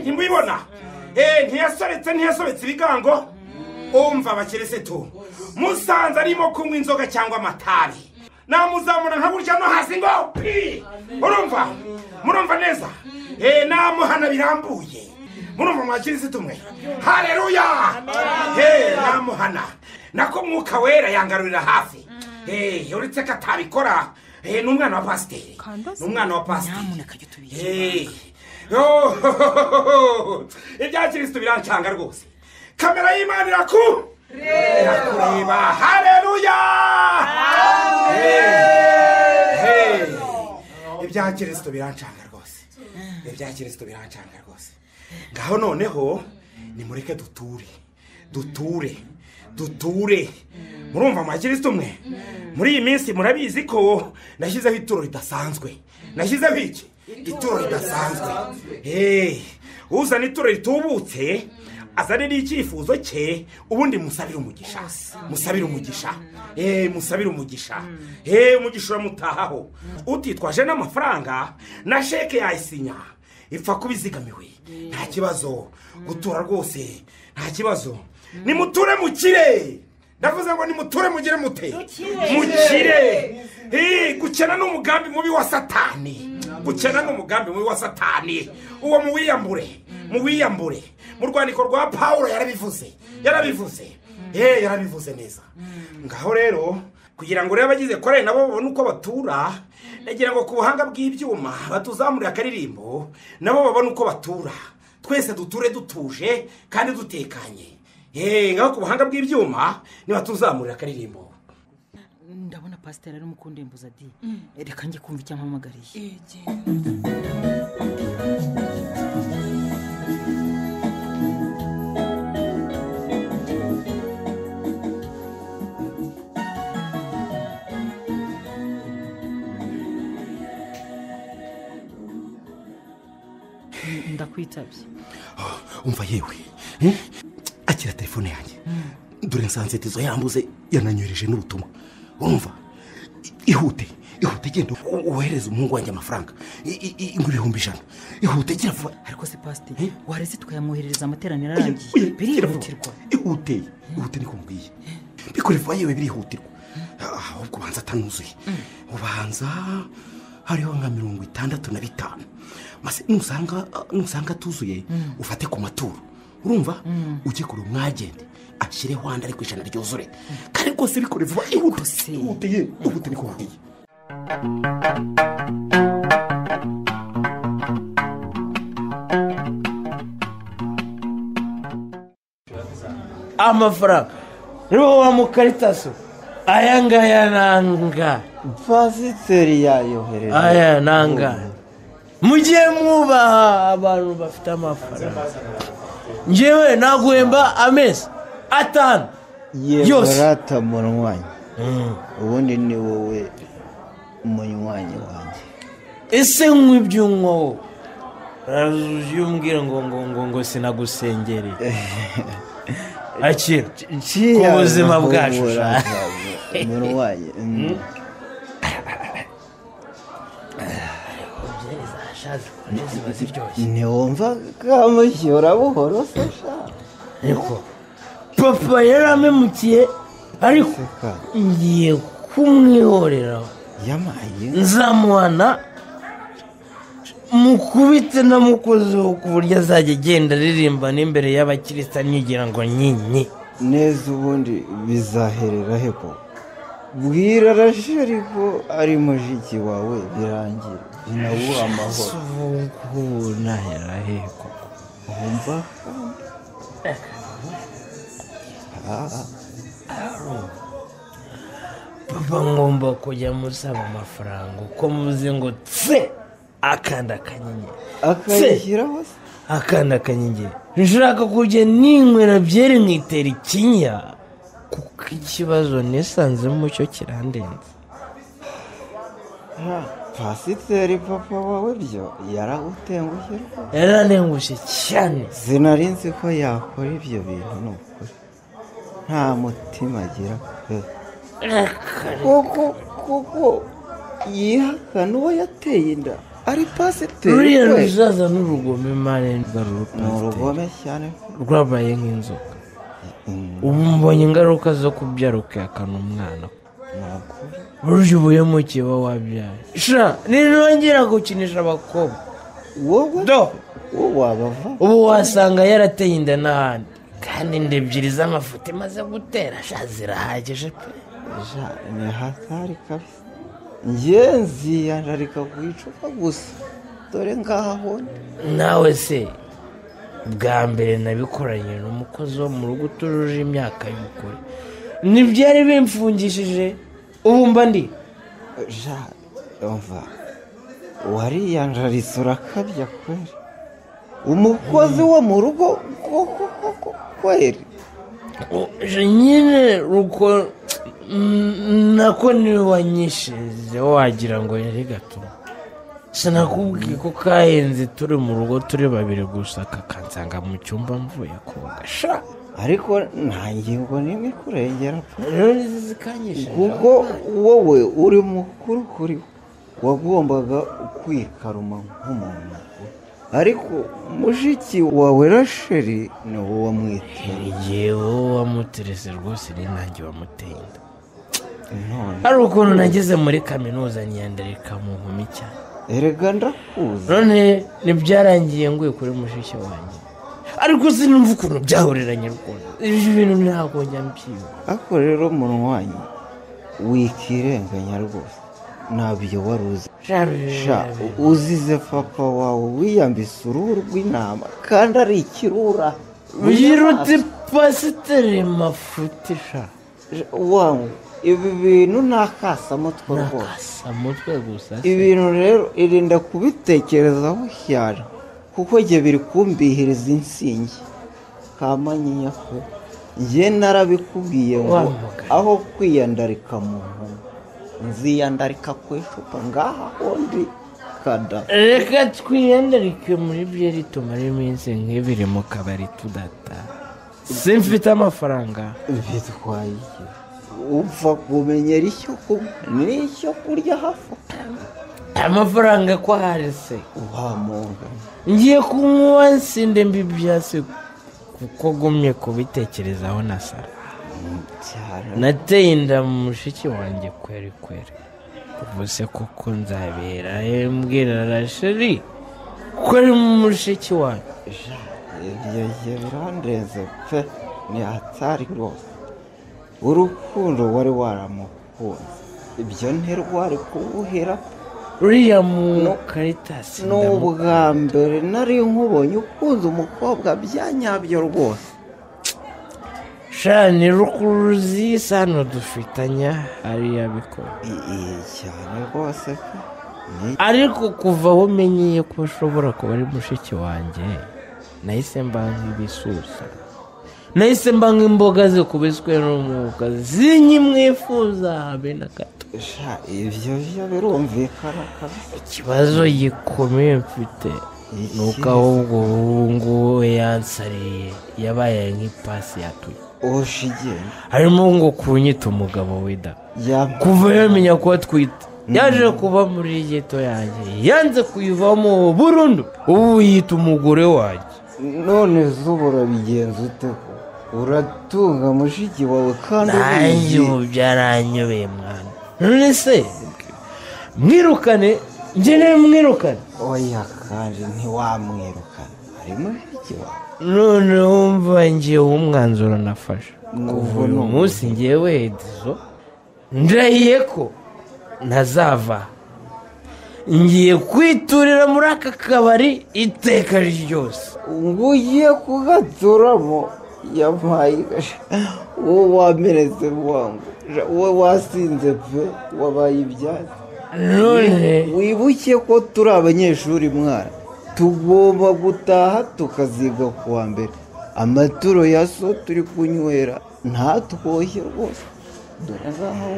ntimubibona? ntiyasobetse ibigango. umva bakirisitu musanze arimo kunywa inzoga cyangwa amatabi namuzamura nka burya no hasi ngo murumva neza? namuhana birambuye. murumva mwakirisitu mwe? haleluya. namuhana nako mwuka wera yangarurira hafi. uretse ko atabikora n'umwana wa pasiteri. n'umwana wa pasiteri. ibya kirisitu birancanga rwose. kamera y'imana irakureba. Haleluya. Ibya Kristo birancanga rwose. Ibya Kristo birancanga rwose. Ngaho noneho nimureke duture. Murumva mwa Kristo mwe? Muri iyi minsi murabizi ko nashyizeho ituro ridasanzwe. Nashyizeho iki? Ituro ridasanzwe. Uzana ituro ritubutse azane n'icyifuzo cye ubundi musabire umugisha. Musabire umugisha. Umugisha uramutahaho. Utitwaje n'amafaranga na sheke yayisinya ipfa kubizigamiwe. Nta kibazo. Gutura rwose nta kibazo. Nimuture mukire. Ndavuze ngo nimuture mugire mute. Mukire. Gukena n'umugambi mubi wa Satani. Uwo muwiyambure. Mu rwandiko rwa Pawulo yarabivuze. Yarabivuze neza. Ngaho rero kugira ngo rero abagize korali nabo babone uko batura, nagira ngo ku buhanga bw'ibyuma batuzamurira akaririmbo nabo babone uko batura. Twese duture dutuje kandi dutekanye. Ngaho ku buhanga bw'ibyuma nibatuzamurira akaririmbo. Ndabona pasiteri ari mukundimbuza di. Reka njye kumva icyo ampamagariye. Ndakwitabye. Umva yewe. Akira telefone yanjye. Dore nsanzetizo yambuze yananyohereje n'ubutumwa. Umva. Ihute genda uhereze umuhungu wanjye amafaranga. Inguri 100. Ihute gira vuba. Ariko se pasiteri wareze tukayamuherereza amateraniro arangiye. Birihutirwa. Ihute niko mbwiye. Bikore vuba yewe birihutirwa. Ahubwo banza atanuzuye. Ubanza hariho nka 65. Mase nusanga tuzuye ufate ku maturo. Urumva ujye kuri umwagende ashyire hwanda ariko ijana ryuzure. Kandi rwose bikore vuba. Ihute niko mbwiye. Amafaranga nibo wa mukaritaso aya ngaya nanga pasiteri yayohereje. Aya nanga mujye mwubaha abantu bafite amafaranga. Njyewe naguhemba amezi 5 yose rata munywanyi. Ubundi ni wowe munywanyi wanjye. Ese nkwibyunywa wowe umbwira ngo sinagusengere. Akira ku buzima bwacu munywanyi. Ntiwumva kamushyura buhoro se sha. Niko papa yaramemukiye ariko ngiye kumwihorera. Yamaye nzamuhana mukubite namukozeho ku buryo azajya agenda aririmba n'imbere y'abakirista nigira ngo nyinyi. Neza ubundi bizaherera he ko? Bwira Rasheli ko ari mujiki wawe birangira. Binabuha amahoro. Ubu nahera he koko? Umva papa ngomba kujya musaba amafaranga uko muze ngo tse akanda akanyenyeri. Akayishyiraho se? Akanda akanyenyeri. Nshaka kujya ninywera byeri nkitera ikinya kuko ikibazo nisanzemo cyo kirandenze. Pasiteri papa wawe byo yaragutengushye rwose. Yaranengushye cyane. Sinarinzi ko yakora ibyo bintu n'ukuri. Nta mutima agira pe. Kuko yihakana uwo yateye inda ari pasiteri. Uriya ruzaza n'urugome mane n'urugome cyane rwabaye nk'inzoka. Ubu mbonye ingaruka zo kubyara ukihakana umwana. Buryo ubuye mu kiba wabyaye. Ninongera gukinisha abakobwa wowe wabava ubu wasanga yarateye inda n'ahandi kandi inda 2 z'amafuti maze gutera zirahagije pe. Ni hatari kabisa. Ngenzi yandarika kuyicupa gusa dore ngaha hone. Nawe se bwa mbere nabikoranye n'umukozi wo mu rugo utujuje imyaka y'ubukure ntibyari bimfungishije ubu mba ndi umva wariyanjaritse urakabya kweri umukozi wo mu rugo kweri nyine ruko nako niwe wanyishije wagira ngo yari gato sinakubwiye ko kahenze turi mu rugo turi babiri gusa kakansanga mu cyumba mvuye koga sha ariko nta ngingo n'imwe kurengera rero nizi zikanyishije kuko wowe uri mukuru kuri wagombaga kwikaruma nk'umuntu ariko mushiki wawe Rasheli ni wowe wamwiteye igihe wowe wamuterese rwose ni nanjye wamuteye inda hari ukuntu nageze muri kaminuza nyandarika mu nkumi cyane erega ndakuzi none ntibyarangiye nguye kuri mushiki wanjye ariko sinumva ukuntu byahureranye rwose ibyo bintu ntabwo njya mbyibuka ariko rero munwanyi wikirenganya rwose ntabyo wari uzi uzize papa wawe wiyambise uruhu rw'intama kandi ari ikirura wirute pasiteri mafuti sha wangu ibi bintu ni akasamutwe rwose akasamutwe gusa ibintu rero irinda kubitekerezaho cyane kuko njye biri kumbihiriza insingi kamanyinya ko njye narabikubwiye ngo aho kwiyandarika mu nkumi nziyandarika ku icupa ngaha undi kada reka twiyandarike muri byeri tumara iminsi nk'ibiri mu kabari tudata simfite amafaranga bitwaye iki upfa kumenyera icyo kunywa n'icyo kurya hafi amafaranga ko ahari se uhamunga ngiye kunywa nsinde mbi byase kuko gumye kubitekerezaho na sara nateye inda mu mushiki wanjye kweri ubuse koko nzabera mbwira Rasheli ko ari mu mushiki wanjye ibyo birandenze pe ni hatari rwose urukundo wari waramukunze ibyo ntirwari kubuhera uriya mu karitasi ni ubwa mbere nari nkubonye ukunze umukobwa bya nyabyo rwose shani rukuruzi isano dufitanya hariya bikora cyane rwose ariko kuva aho umenyeye ko ushobora kuba ari mushiki wanjye nahise mba nk'ibisusa nahise mba nk'imboga zikubiswe n'umwuka zinyimwifuza habe na gato ibyo byo birumvikana ikibazo gikomeye mfite ni uko ahubwo ubu ngubu yansariye yabaye nk'ipasi yatuye ushigenda harimo ngo kunyita umugabo wida kuva yamenya ko atwite yaje kuba muri geto yanjye yanze kuyivamo burundu ubu yita umugore wanjye none zuba urabigenza ute uratunga mushiki wawe kandi nanjye ubu byaranyobeye mwana none se mwirukane njye nawe mwirukane oya kandi ntiwamwirukana ari mushiki wawe none wumva ngiye umwanzuro nafashe kuva uyu munsi ngewe edizo ndahiye ko ntazava ngiye kwiturira muri aka kabari iteka ryose ngo ugiye kugaturamo yampaye wowe wamenetse wangu wowe wasinze pe wabaye ibyatsi none wibuke ko turi abanyeshuri mwana tugomba gutaha tukaziga ku wa mbere amaturo ya so turi kunywera ntatwoshye rwose dore ngaho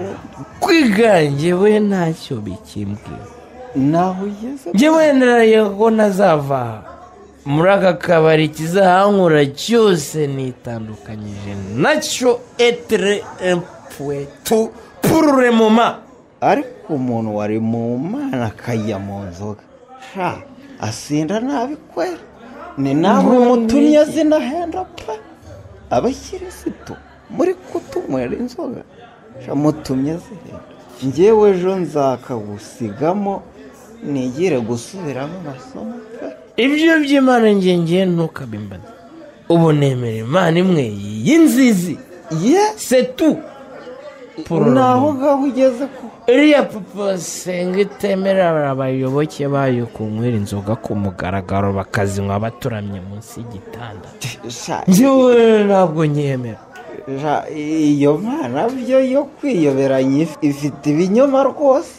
kwiga njyewe ntacyo bikimbwira naho ugeze njyewe naraye ko ntazava muri aka kabari kizahankura cyose nitandukanyije nacyo etere empuwe tu purure moma ariko umuntu wari mu mana akajya mu nzoga sha asinda nabi kwera ni nawe mutumye zinahenda pe abakirisitu muri kutunywera inzoga sha mutumye zihenda njyewe ejo nzakagusigamo nigire gusubiramo amasomo pe ibyo by'imana ngiye ntukabimbane ubu nemera imana imwe y'inzizi ye setu naho ngaho ugeze ko iriya papa senga itemerera abayoboke bayo kunywera inzoga ku mugaragaro bakazinywa baturamye munsi y'igitanda njyewe ntabwo nyemera iyo mana byo yo kwiyoberanya ifite ibinyoma rwose.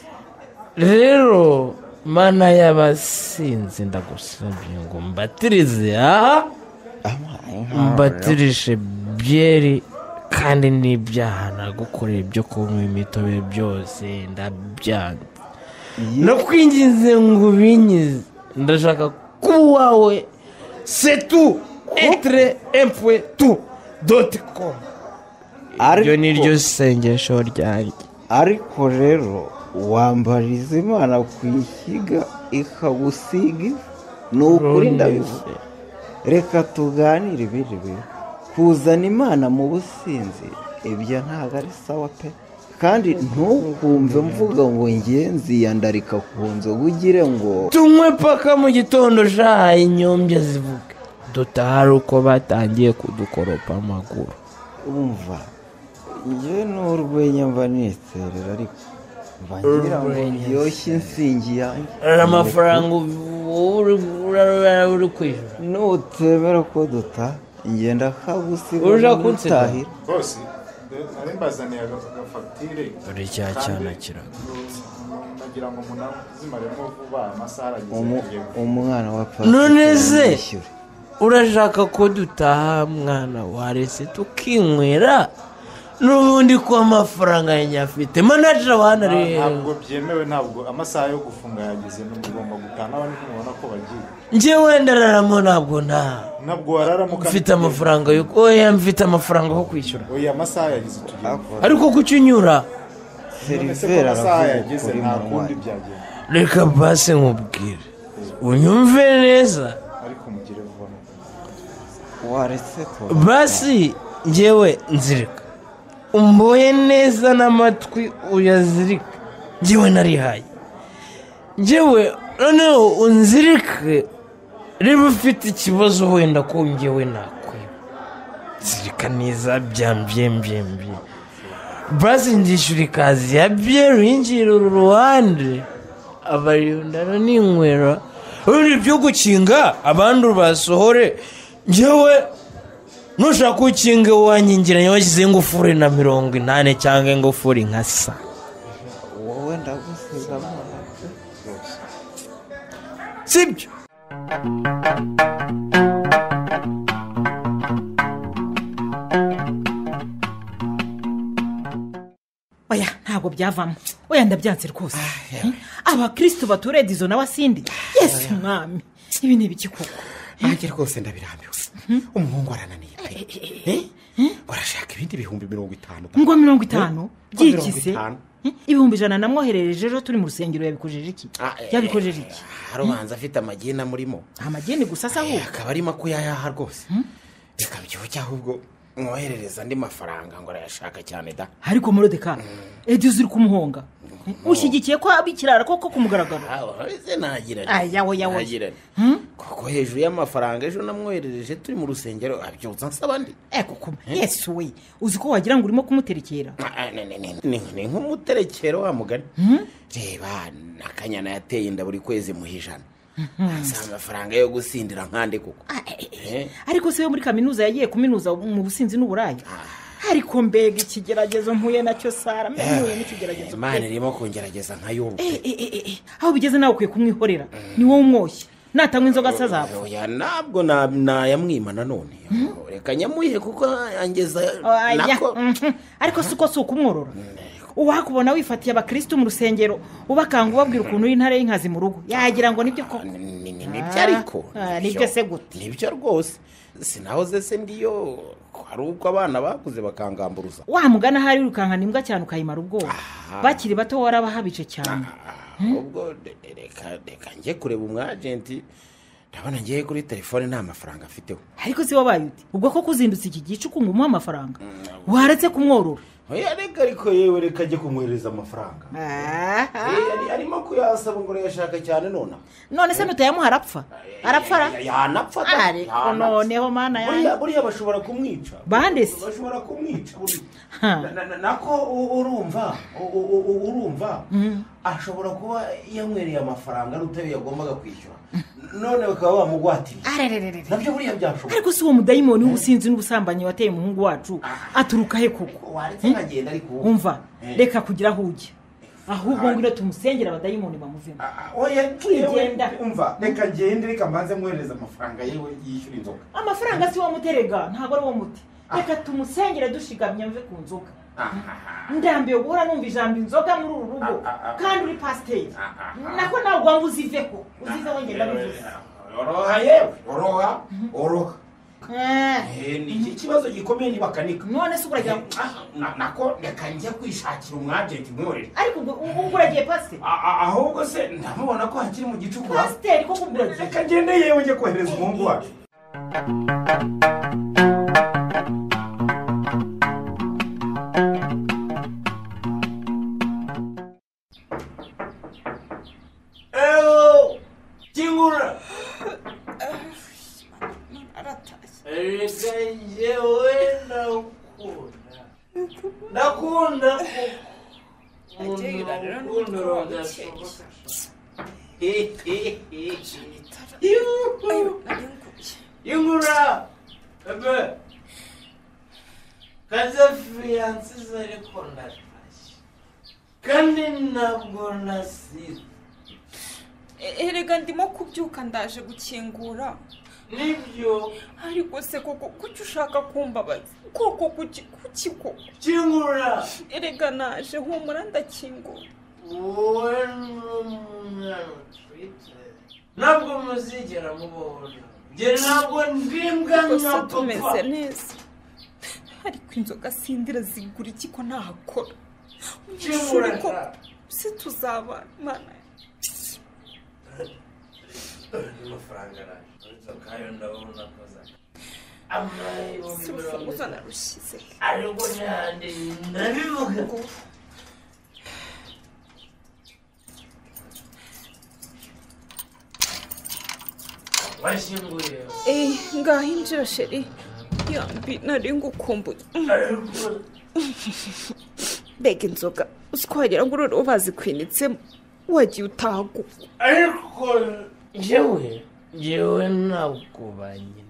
rero mana y'abasinzi ndagusabye ngo mbatirize mbatirishe byeri kandi n'ibyaha nagukorera ibyo kunywa imitobe byose ndabyanze nakwinginze ngo ubinyize ndashaka kuba uwawe setu etre empwe tu .com iryo ni ryo sengesho ryanjye. ariko rero wambariza imana ku ishyiga ikagusiga ivu ni ukuri ndabivuga. reka tuganire ibindi bintu kuzana imana mu businzi ibyo ntabwo ari sawa pe kandi ntukumve mvuga ngo ngenzi yandarika ku nzoga ugire ngo tunywe paka mu gitondo shahaye inyombya zivuga dutahari uko batangiye kudukoropa amaguru. umva njye n'urwenya mba nitserera ariko mba ngira ngo ndyoshye insingi yanjye amafaranga uri kwishyura nutemera ko duta ngenda kagusiga urusha kunsita bose nari mbazaniye agafagitire dore cya cyana kiraga nagira ngo munazimaremo vuba amasaha arageze umwana wa papa none se urashaka ko dutaha mwana warese tukinywera n'ubundi ko amafaranga yanyafite manager wana rero ntabwo byemewe ntabwo amasaha yo gufunga yageze n'umugomba gutaha n'abandi kumubona ko bagiye njyewe ndararamo ntabwo wararamo mfite amafaranga yo oya mfite amafaranga yo kwishyura oya amasaha yageze tugiye ariko kucyunyura serivera amasaha yageze nta kundi byagenda reka basi nkubwire unyumve neza ariko mugire vuba waretse to basi njyewe nzirika umboye neza n'amatwi uyazirika njyewe narihaye njyewe noneho unzirike reba ufite ikibazo wenda ko njyewe nakwiba zirika neza byambyembyembye basi ndishyura ikazi ya byeri yinjira uru ruhande abariyondano n'inywera ubundi byo gukinga abandi ubasohore njyewe nushaka ukinga wanyingiranye washyizeho ingufuri na 80 cyangwa ingufuri nka sa wowe ndagusiga mwana sibyo oya ntabwo byavamo oya ndabyanze rwose abakristo baturede izo n'abasindi yesu mwami ibi ni ibiki koko nanjye rwose ndabirambiwe umuhungu arananiye pe urashaka ibindi bihumbi 50 ngo 50 byikize ibihumbi 100 namwoherereje ejo turi mu rusengero yabikojeje iki yabikojeje iki harubanza afite amagena murimo amageni gusa saho akaba ari makuyayaha rwose reka byo ahubwo mwoherereza andi mafaranga ngo arayashaka cyane da ariko Morodeka Ediyo ziri kumuhonga ushyigikiye ko abikirara koko kumugaragara ese nagira yawe koko hejuru y'amafaranga ejo namwoherereje turi mu rusengero abyutsa nsaba ndi koko yesu we uzi ko wagira ngo urimo kumuterekera ni nk'umuterekero wa mugani reba nakanyana yateye inda buri kwezi muhijana asa amafaranga yo gusindira nkande koko ariko se yo muri kaminuza yagiye kuminuza mu businzi n'uburaya ariko mbega ikigeragezo mpuye nacyo Sara mpuye n'ikigeragezo Imana irimo kongerageza nka yo aho bigeze nawe ukwiye kumwihorera ni wowe umwoshye natanywa inzoga sazapfa oya nabwo nayamwima nanone reka nyamuhe kuko angeza nako ariko siko ukumworora uwakubona wifatiye abakristo mu rusengero ubakanga ubabwira ukuntu y'intare y'inkazi mu rugo yagira ngo nibyo koko nibyo ariko nibyo se gute nibyo rwose sinahoze se ndiyo hari uko abana bakuze bakangamburuza wamugana hari urukankana imbwa cyane ukayimara ubwoba bakiri bato warabahabije cyane ubwo reka njye kureba umwagenti ndabona ngiye kuri telefone nta mafaranga afiteho ariko si wabaye uti ubwo ko kuzindutse iki gice ukunga umuha amafaranga waretse kumworora oya reka ariko yewe reka ajye kumwohereza amafaranga arimo kuyasaba ngo yashaka cyane none se nutayamuha arapfa yanapfa ariko noneho mana yanjye buriya bashobora kumwica bande se bashobora kumwica nako urumva ashobora kuba yamwereye amafaranga ari utayo yagombaga kwishyura none bakaba bamugwatiriye nabyo buriya byashoboka ariko si uwo mudayimoni w'ubusinzi n'ubusambanyi wateye umuhungu wacu aturuka he koko waretse nkagenda ariko umva reka kugira aho ujya ahubwo ngwino tumusengera abadayimoni bamuvemo oya tugenda umva reka ngende reka mbanze mwohereza amafaranga yewe yishyura inzoga amafaranga si wo muterega ntabwo ari wo muti reka tumusengere dushigamye mve ku nzoga ndambiye guhora numva ijambo inzoga muri uru rugo kandi uri pasiteri nako nawe ugomba uziveho ngenda bivuze oroha yewe oroha ni iki kibazo gikomeye ntibakanika none se uragira nako reka njya kwishakira umwajenti mworere ariko ubwo uragiye pasiteri ahubwo se ndamubona ko hakiri mu gicuku pasiteri koko ubwo uragiye reka ngende yewe njye kohereza umuhungu wacu kingura yewe ndakunda yingura ebe kaza fiyansize ariko ndashashye kandi ntabwo nasize erega ndimo kubyuka ndaje gukingura nibyo ariko se koko kuki ushaka kumbabaza koko kuki koko kingura erega naje humura ndakingura wowe n'umwana utwite ntabwo muzigera mubona njye ntabwo ndimbwa nka papa tumeze neza ariko inzoga sindira zigura iki ko ntahakora kingura se tuzabana mana amafaranga araje inzoga yo ndabona koza urufunguzo narushyize ariko nyande ndabivuga washyinguye ngaho injira sheri yambi nari ngukumbuye mbega inzoga uzi ko wagira ngo urore ubazi kwinitsemo wagiye utahaguka ariko njyewe ntabwo banyine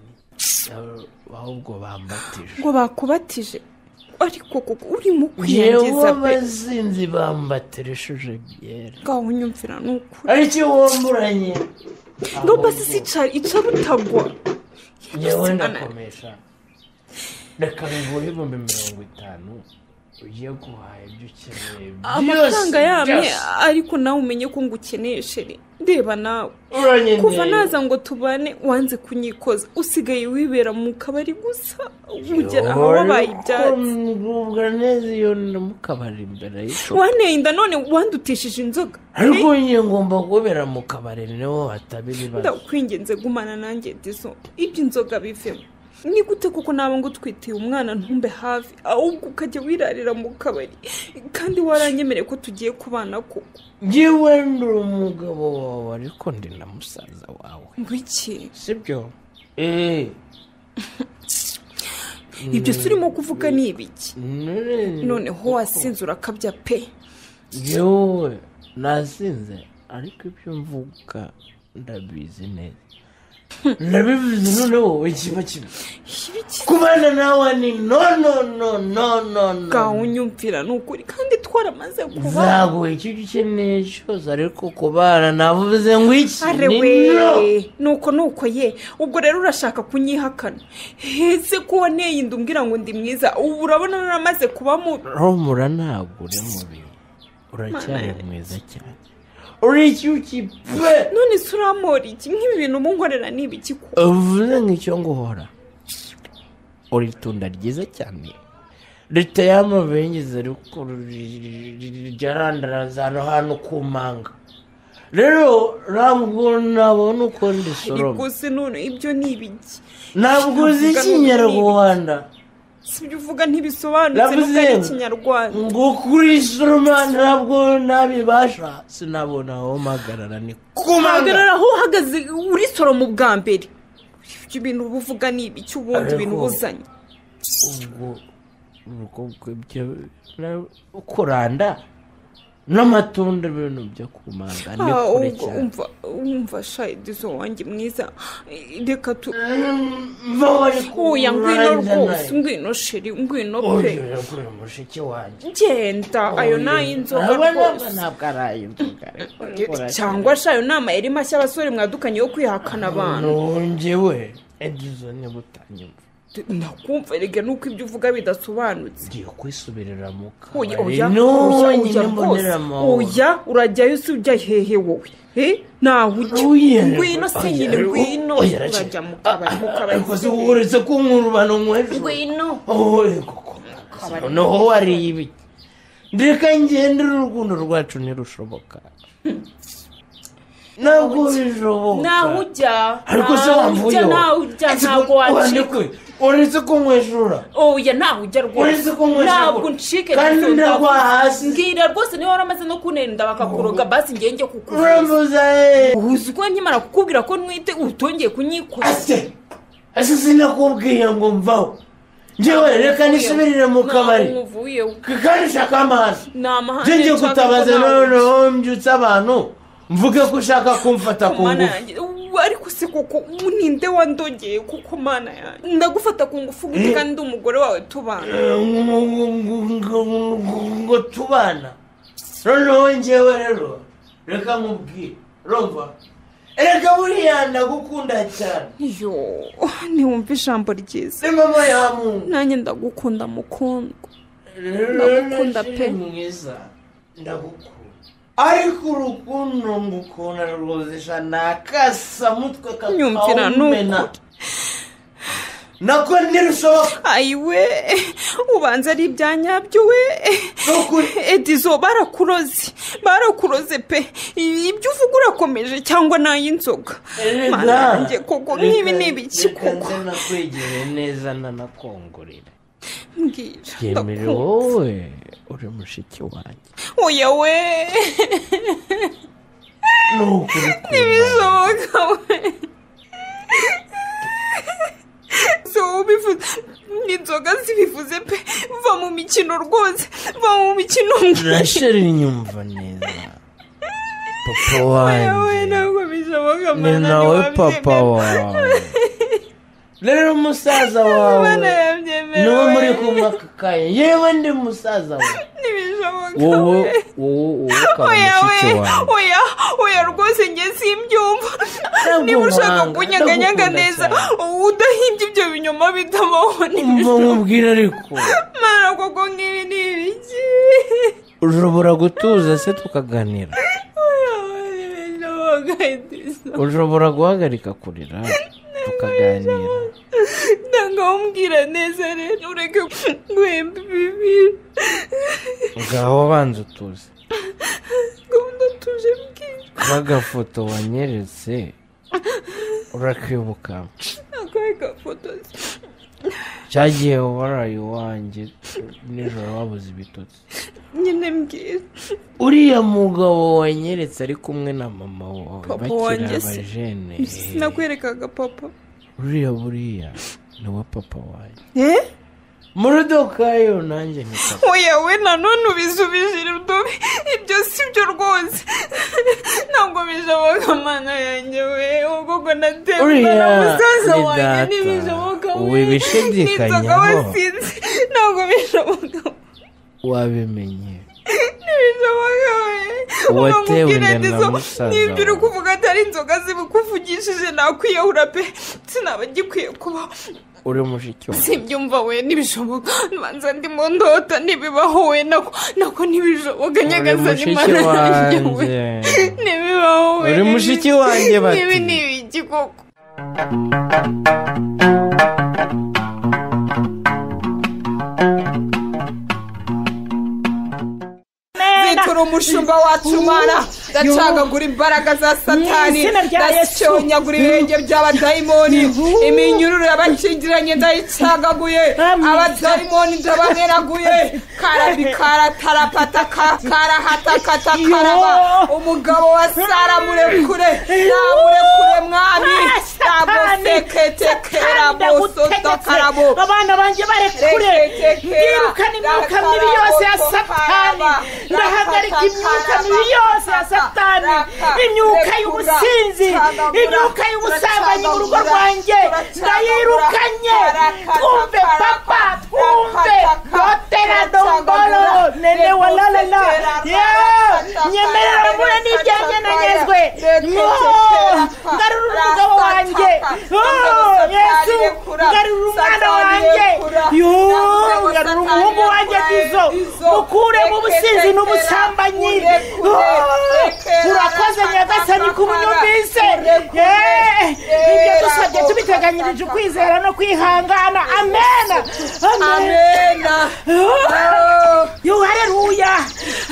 ahubwo bambatije ngo bakubatije ariko kuko urimo kwiyangiza yewe abazinzi bambatirishije byera ngaho unyumvira ni ukuri ariko wamburanye ngo basi ica butagwa yewe ndakomesha reka nguhe 50,000 ugiye guhaha ibyo ukeneye amafaranga yamye ariko nawe umenye ko ngukeneye sheri ndeba nawe kuva naza ngo tubane wanze kunyikoza usigaye wibera mu kabari gusa ugera aho wabaye ibyatsi ngubwa neza iyo mu kabari imbere y'isoko waneye inda none wandutishije inzoga ariko njye ngomba kubera mu kabari niho hatabiri bazo ndakwingenze gumana nanjye diso ibyo inzoga bivemo ni gute kuko naba ngo twitiye umwana ntumbe hafi ahubwo ukajya wirarira mu kabari kandi waranyemereye ko tugiye kubana koko njyewe ndi umugabo wawe ariko ndi na musaza wawe ngo iki sibyo ibyo urimo kuvuga ni ibiki noneho wasinze urakabya pe yewe nasinze ariko ibyo mvuga ndabizi neza ndabivuze noneho wowe kiba kimwe kubana nawe ni no ngaho unyumvira ni ukuri kandi twaramaze kuba zaguye icyo ukeneye cyose ariko kubana navuze ngo iki nuko ye ubwo rero urashaka kunyihakana heze ko waneye inda umbwira ngo ndi mwiza ubu urabona naramaze kuba mubi romura ntabwo uri mubi uracyari mwiza cyane uricyuki pe none se uramora iki nk'ibi bintu munkorera ni ibiki ko uvuze nk'icyo nguhora uri tunda ryiza cyane riteye amabengeza ariko ryarandaraza hano ku manga rero ntabwo nabona uko ndisoroma ariko se none ibyo ni ibiki ntabwo uzi ikinyarwanda si ibyo uvuga ntibisobanutse nubwo ari ikinyarwanda ngo kuri soroma ntabwo nabibasha sinabona aho mpagarara ni kumagarara aho uhagaze uri soroma ubwa mbere ibyo bintu uvuga ni ibiki ubundi bintu ubuzanye ubwo kuranda n'amatunda ibintu byo kumanga ni kure cyane umva shayidizo wanjye mwiza reka oya ngwino rwose ngwino sheri ngwino pe mushiki wanjye genda ayo ni ay'inzoga rwose ntabwo ari ay'inzoga cyangwa se ayo ni amayeri mashya abasore mwadukanye yo kwihakana abantu njyewe edizo niba utanyumva ndakumva rege nuko ibyo uvuga bidasobanutse ngiye kwisubirira mu kabari oya urajyayo se ujya hehe wowe nawe ujya ngwino se nyine ngwino urajya mu kabari rwose uretse ko nkurubano nkwejo ngwino noneho wariye ibiki ndeka ngendera urukundo rwacu ntirushoboka ntabwo bishoboka nawe ujya ariko se wamvuyeho ntabwo wacika uretse ko nkwejura oya nawe ujya rwose ntabwo ncike kandi ndagwa hasi mbwira rwose niba waramaze no kunenda bakakuroga basi ngenge kukuvuza urambuza uzi ko nkimara kukubwira ko nwite utongeye kunyikoza ase sinakubwiye ngo mvaho njyewe reka nisubirire mu kabari kandi shaka amazi njye kutabaza noneho mbyutse abantu mvuge ko ushaka kumfata ku ngufu ariko se kuko ninde wandogeye kuko mana yanjye ndagufata ku ngufu gute kandi umugore wawe tubana ngo tubana noneho njyewe rero reka nkubwire rumva reka buriya ndagukunda cyane yo ntiwumva ijambo ryiza ni mama ya mungu nanjye ndagukunda mukundwa ndagukunda pe mwiza ndagukunda ariko urukundo ngukunda rwose nakasa mutwe kakawumena nako ntirushoboka ayiwe ubanza ari ibyanyabyo we edizo barakuroze pe ibyo uvuga urakomeje cyangwa n'ay'inzoga mana yanjye koko nk'ibi ni ibiki koko nakwegereye neza nanakongorera mbwira yemere wowe uri mushiki wanjye oya we ntibishoboka we so ubivuze n'inzoga zibivuze pe va mu mikino rwose va mu mikino urasheri nyumva neza papa wanjye ntabwo bishoboka ni nawe papa wawe rero umusaza wawe niwe muri kumwe aka kanya yewe ndi musaza wawe wowe ukaba mushiki wanjye oya rwose njye simbyumva niba ushaka kunyaganyaga neza udahimbye ibyo binyoma bitabaho umva nkubwira ariko mara koko nk'ibi ni ibiki ushobora gutuza se tukaganira ushobora guhagarika kurira tukaganira ndangawumbwira neza rero ureke guhemba ibibiri ngaho banza utuze gahunda tuje mbwira nk'agafoto wanyeretse urakibuka akahe gafoto cyagiye waraye iwanjye nijoro wabuze ibitotsi nyine mbwira uriya mugabo wanyeretse ari kumwe na mama wawe papa wanjye abajene sinakwerekaga papa buriya niwe papa wanjye muri dokayo nanjye ni papa oya we nanone ubisubije rudobe ibyo si byo rwose ntabwo bishoboka mana yanjye we ubwo natemba na musaza wanjye ntibishoboka we wibishidikanyaho wasinze ntabwo bishoboka wabimenye ntibishoboka we watewe inda na musaza n'ibyo uri kuvuga atari inzoga zibikuvugishije nakwiyahura pe sinaba gikwiye kubaho uri mushiki wawe simbyumva we ntibishoboka banza ndimo ndota ntibibaho we nako ntibishoboka nyagasani mana yanjye we ntibibaho we uri mushiki wanjye bati ibi ni ibiki koko zitura umushumba wacu mana ndacagagura imbaraga za satani ndacyonyagura ibirenge by'abadayimoni iminyururu y'abakingiranye ndayicagaguye abadayimoni ndabamenaguye karabikara tarapataka karahatakata karaba umugabo wa Sara murekure namurekure mwami nagoseketekera bosotakarabo abana banje barekure ndirukana imyuka mibi yose ya satani ndahagarika imyuka mibi yose ya satani imyuka y'ubusinzi imyuka y'ubusambanyi mu rugo rwanjye ndayirukanye twumve papa twumve dotera dongolo nene walalala nyemerera mure n'ibyanjye nanyezwe ngarura umugabo wanjye yesu ngarura umwana wanjye ngarura umuhungu wanjye Dizo mukure mu businzi n'ubusambanyi urakoze nyagasani kubunyumvise ibyo dusabye tubiteganyirije ukwizera no kwihangana amena amena haleluya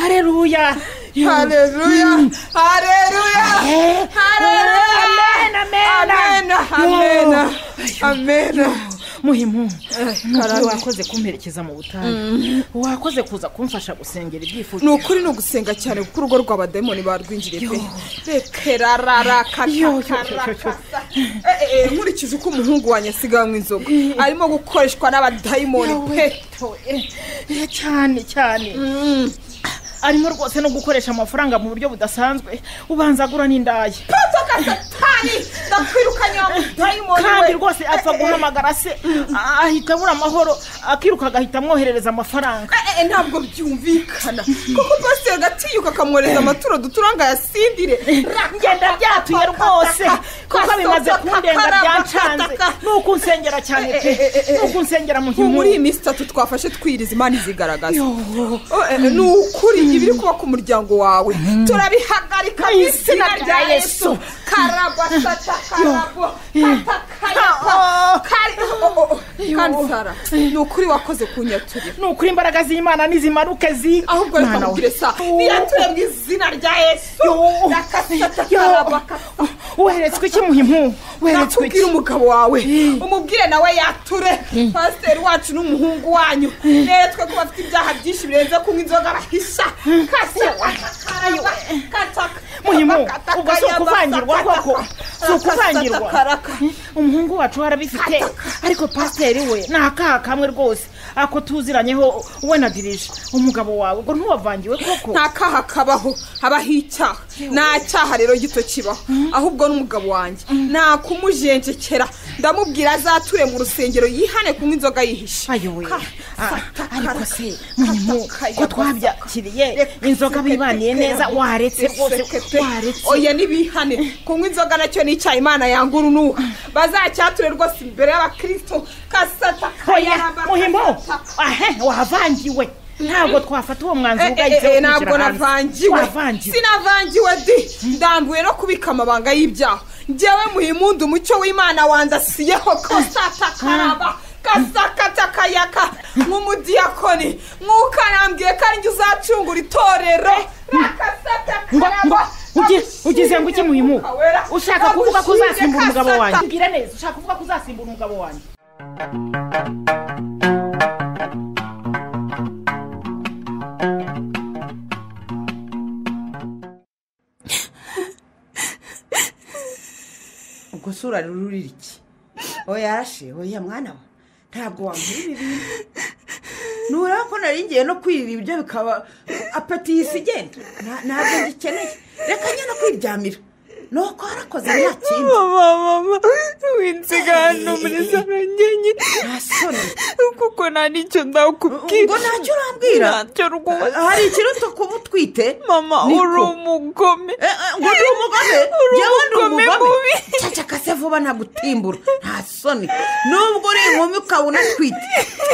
haleluya haleluya haleluya amen amen muhimu nukuri wakoze kumperekeza mu butayu wakoze kuza kumfasha gusengera ibyifuzo ni ukuri no gusenga cyane kuko urugo rw'abademoni barwinjiriye pe rekerarara kakakara nkurikije uko umuhungu wanjye asigaye inzoga arimo gukoreshwa n'abadayimoni pe cyane cyane arimo rwose no gukoresha amafaranga mu buryo budasanzwe ubanza agura n'indaya patoka satani ndakwirukanya mudayimoni kandi rwose apfa guhamagara se ahita abura amahoro akiruka agahita amwoherereza amafaranga ntabwo byumvikana kuko pasiteri gatiyuka akamwohereza amaturo duturanga yasindire ngenda byatuye rwose kuko bimaze kundenga byancanze nuko unsengera cyane pe nuko unsengera mu muri iyi minsi 3 twafashe twiriza imana izigaragaza ni ukuri ibiri kuba ku muryango wawe turabihagarika mu izina rya Yesu karabo satakarabo kandi Sara ni ukuri wakoze kunyaturira ni ukuri imbaraga z'Imana nizimaruke ahubwo reka mubwire sa niyature mu izina rya Yesu rakasatakarabo uheretswe iki muhimu uheretswe iki umugabo wawe umubwire nawe yature pasiteri wacu n'umuhungu wanyu netwe ko bafite ibyaha byinshi birenze kunywa inzoga bahisha muhimu ubwo si ukuvangirwa koko si ukuvangirwa umuhungu wacu harabifite ariko pasiteri we ni akaha kamwe rwose ako tuziranyeho we na dirije umugabo wawe ngo ntuwavangiwe koko nta kaha kabaho habaho icyaha nta cyaha rero gito kibaho ahubwo n'umugabo wanjye nta kumujenjekera ndamubwira azature mu rusengero yihane kunywa inzoga yihisha ayowe ariko se muhimu ko twabyakiriye inzoga bibaniye neza waretse rwose waretse oya nibihane kunywa inzoga nacyo n'icyaha Imana yanga urunuka bazacyature rwose imbere y'abakristo kasata muhimu wavangiwe ntabwo twafata uwo mwanzuro ugahita ntabwo navangiwe sinavangiwe ndambuye no kubika amabanga y'ibyaha njyewe muhimundu umucyo w'Imana wandasiyeho ko satakaraba kasakatakayaka nk'umudiyakoni nk'ukanambwiye ko ari njye uzacungura itorero ugize ngo iki muhimu ushaka kuvuga ko uzasimbura umugabo wanjye mbwira neza ushaka kuvuga ko uzasimbura umugabo wanjye ubwo sura rurira iki oyashe oya mwana we ntabwo wambura ibi bintu nura ko nari ngiye no kwirira ibyo bikaba apeti yisigenda ntabwo ngikeneye reka nyine kwiryamira nuko harakoze nta kindi mama winsigana muri sarangenye ntasoni kuko nta nicyo ndakubwira ngo ntacyo urambwira ntacyo rwose hari ikiruta kuba utwite mama uri umugome ngo uri umugome njyewe ndi umugome cacaka se vuba ntagutimbura ntasoni nubwo uri inkumi ukaba unatwite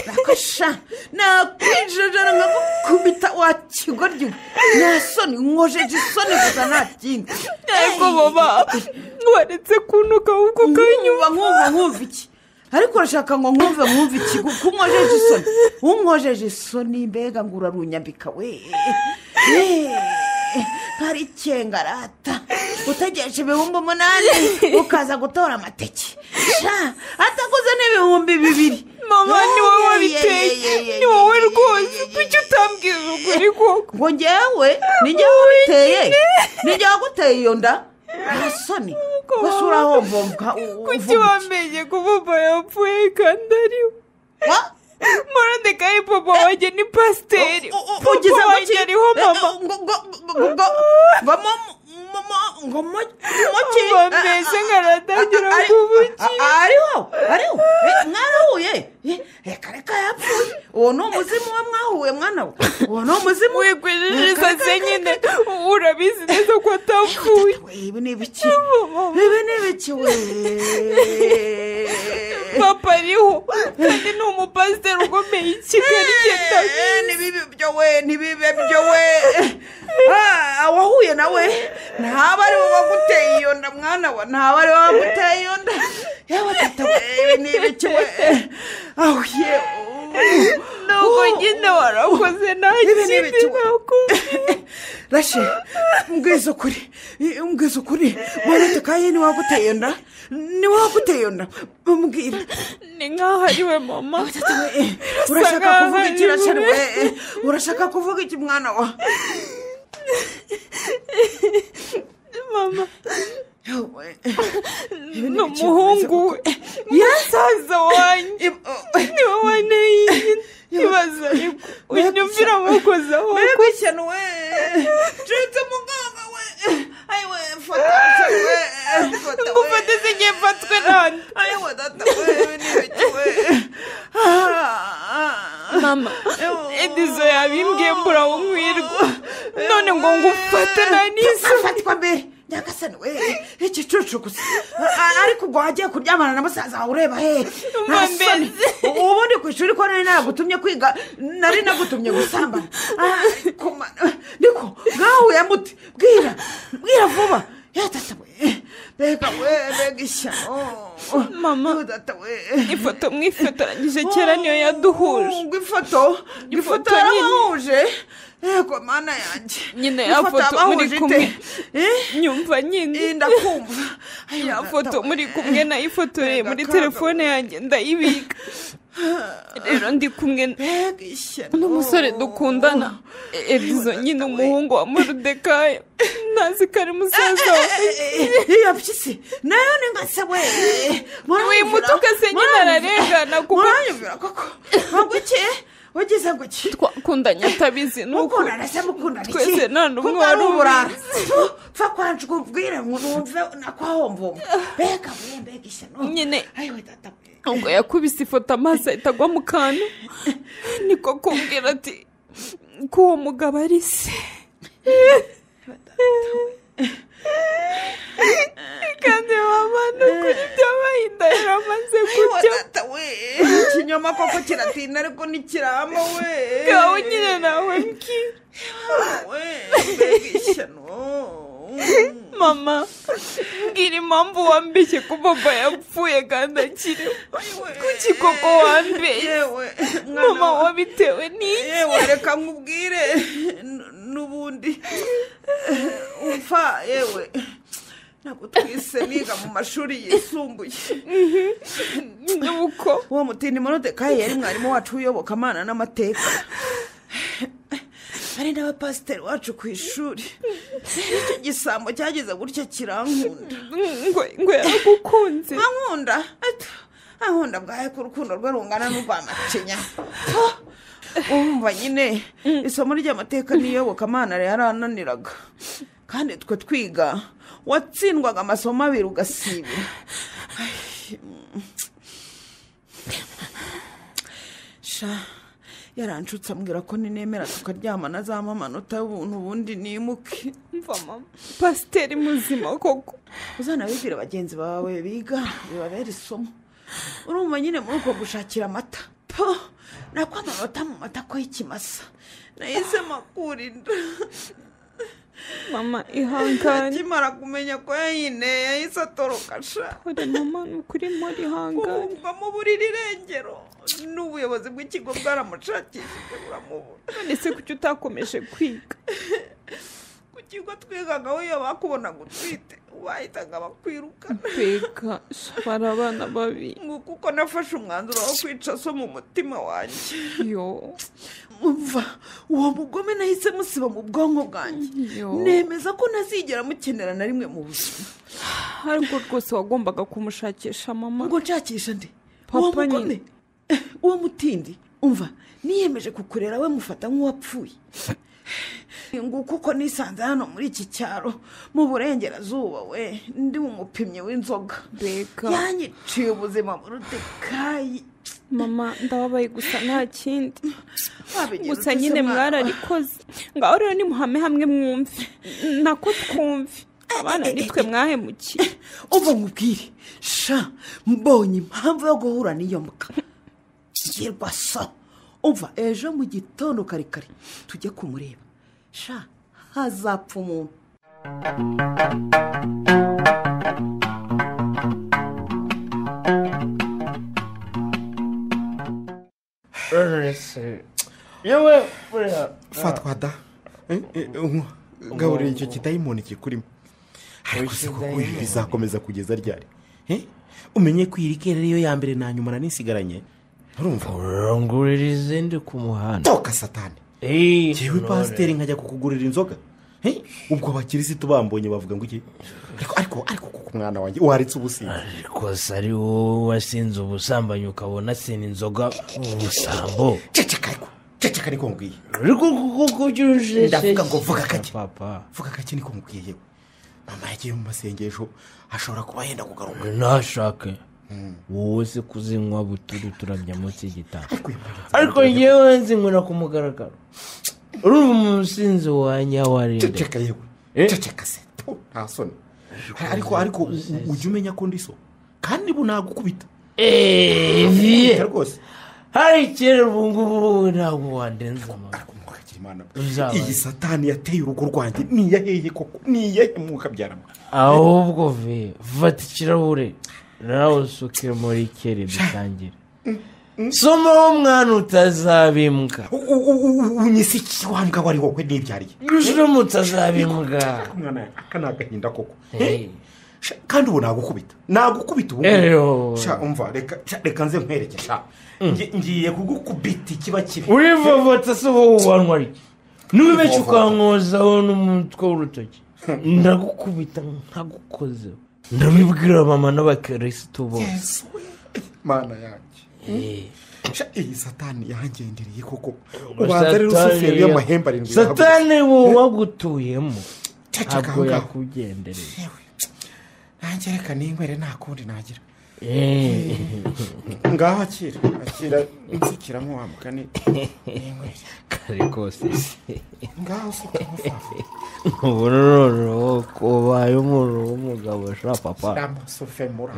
nakasha nakwinjijana nkagukubita wakigoryi ntasoni nkojeje isoni gusa nta kindi baba waretse kunuka ubwo kanyuma nkumva iki ariko urashaka ngo nkumve iki kunkojeje isoni unkojeje isoni mbega ngo urarunyambika we ntari ikengarata utegereje 8,000 ukaza gutora amateke atakoze n'ibihumbi 2. mama ni wowe wabiteye ni wowe rwose kuki utambwira ukuri koko ngo njyewe ni njyewe wabiteye ni njyewe waguteye iyo nda asoni basura homvomka kuki wamenye ko papa yapfuye kandi ariwe Morodekayi papa wanjye ni pasiteri papa wanjye ariho mama ngo mbese nkaratangira kubuki ariho mwarahuye reka yapfuye uwo ni umuzimu we mwahuye mwana we uwo ni umuzimu wigwiririza se nyine urabizi neza ko atapfuye ibi ni ibiki we papa ariho kandi ni umupasiteri ukomeye i Kigali ntibibe byo we wahuye nawe ntaba ari wowe waguteye iyo nda mwana we ntaba ari wowe waguteye iyo nda yewe tata we ni ibiki we ahuye nubwo nyine warakoze nta kindi nakubwiye rashe mbwiza ukuri Morodekayi ni waguteye iyo nda ni wowe waguteye iyo nda mbwira ni nk'aho ari we mama urashaka kuvuga iki rashari we urashaka kuvuga iki mwana wa mama ni umuhungu we musaza wanjye ni wowe neye ibaza ariko unyumvira amukozaho mbega ishyano we nshinze muganga we ayiwe fata we ngufate se ngiye mfatwe nande ayiwe data we n'ibiki we mama Edizo yabimbwiye mbura umwirwa none ngo ngufate naniso afatwa mbere nyagasani we igicucu gusa ariko ubwo wagiye kuryamana na musaza wawe ureba he ubundi ku ishuri ko nari nagutumye kwiga nari nagutumye gusambana niko mwahuye mute bwira vuba tata we mbega ishyano mama ifoto mwifotoranyije kera niyo yaduhuje ifoto yarabahuje yego mana yanjye nyine ya foto muri kumwe nyumva nyine ndakumva ya foto muri kumwe nayifotoreye muri telefone yanjye ndayibika rero ndi kumwe n'umusore dukundana Edizo nyine umuhungu wa Morodekayi ntazi ko ari musaza iyo mpyisi nayo ni nka se we wimutuka se nyine ararengana kuko muranyumvira koko wagukiye wagize guki twakundanye atabizi nuko mukundana twese nta n'umwe wari uburara pfa kwanjye ubwire ngo numve nakwahomvoma mbega ishyano nyine ubwo yakubise ifoto amaso ahita agwa mu kantu niko kumbwira ati ko uwo mugabo ari se kandi mama nukuri byabahinda yaramaze kujya ikinyoma koko kiratinda ariko ntikirama we gaho nyine nawe mbwira mbega ishyano mama mbwira impamvu wambeshye ko papa yapfuye kandi akiriho kuki koko wambeshye mama wabitewe n'iki yewe reka nkubwire n'ubundi upfa yewe ntabwo twise niga mu mashuri yisumbuye nuko uwo mutindi Morodekayi yari mwarimu wacu w'iyobokamana n'amateka hari n'abapasiteri wacu ku ishuri icyo gisambo cyagize gutya kirankunda ngo yaragukunze ankunda bwahe ko urukundo rwe rungana n'urwa macinya umva nyine isomo ry'amateka n'iyobokamana yarananiraga kandi twe twiga watsindwaga amasomo 2 ugasibira yaranshutse ambwira ko ninemera tukaryamana azampa amanota y'ubuntu ubundi nimuke mva mama pasiteri muzima koko uzanabibwire bagenzi bawe biga bibabera isomo urumva nyine muri uko gushakira amata nako amanota mu matako y'ikimasa nahise makurinda mama ihangane akimara kumenya ko yayineye yahise atoroka sha uri mama nukuri muri ihangane kuvuga mu buriri irengero n'ubuyobozi bw'ikigo bwaramushakishije buramubura none se kuki utakomeje kwiga kigo twigagaho iyo bakubonaga utwite bahitaga bakwirukana. Mbega bari abana babi. Nguko uko nafashe umwanzuro wo kwica so mu mutima wanjye. Yo umva uwo mugome nahise musiba mu bwonko bwanjye. Nemeza ko ntazigera mukenera na rimwe mu buzima. ariko rwose wagombaga kumushakisha mama. Ngo nshakisha nde? Uwo mugome uwo mutindi umva niyemeje kukurera we mufata nk'uwapfuye. Nguko uko nisanze hano muri iki cyaro mu burengerazuba we ndi umupimyi w'inzoga. Mbega yanyiciye ubuzima mu rutekayi. Mama ndababaye gusa nta kindi. Gusa nyine mwararikoze. Ngaho rero nimuhame hamwe mwumve nako twumve abana nitwe mwahemukiye. Uva nkubwire sha mbonye impamvu yo guhura n'iyo mbwa. Yirwa so umva ejo mu gitondo karikari tujye kumureba sha hazapfa umuntu. yewe fatwa da gaburira icyo kidayimoni kikurimo. ariko se kuko bizakomeza kugeza ryari? umenye ko iri kera ariyo ya mbere na nyuma nanisigaranye. urumva urangurira izindi ku muhanda toka satani. yewe pasiteri nkajya kukugurira inzoga. ubwo abakirisitu bambonye bavuga ngo iki? ariko kuko umwana wanjye waritse ubusinzi. ariko se ari wowe wasinze ubusambanyi ukabona sena inzoga ubusambo. ceceka niko nkubwiye. ariko kuko ujuje ndavuga ngo vuga kake papa. vuga kake niko nkubwiye yewe. mama yagiye mu masengesho ashobora kuba yenda kugaruka. ntashake wowe se kuzinywa buturi turabya munsi y'igitanda. ariko yewe nzinywera ku mugaragaro. urumva umusinzi wa nyawarinde. ceceka yewe ceceka se nta soni. ariko ujya umenya ko ndi so kandi ubu nagukubita. viye rwose hari kera ubu ngubu ntabwo wandenza mama. iyi satani yateye urugo rwanjye niyahehe koko niyahe mwuka byarama. ahubwo viye fata ikirahure nawe usuke muri kere dutangire. somaho umwana utazabimbwa. unyise iki wambwa wari wowe n'ibyariye. gushira mutazabimbwa. umwana aka ni agahinda koko. kandi ubu nagukubita ubu. sha umva reka nze nkwereke sha ngiye kugukubita ikiba kibi. urivovota se wowe uwanwa ari nubeshye ukankozaho n'umutwe w'urutoki ndagukubita ntagukozeho. ndabibwira mama n'abakirisitu bose. mana yanjye iyi satani yangendereye koko. ubanza rero usuferi y'amahembe arindwi. satani wowe wagutuyemo ntabwo yakugendereye. nanjye reka ninywere nta kundi nagira. ngaho akira nsikiramo wa mugani ninywere. kare kose ngaho suka mufafa. uburoro kubaye umuntu w'umugabo sha papa. ndamusufe mura.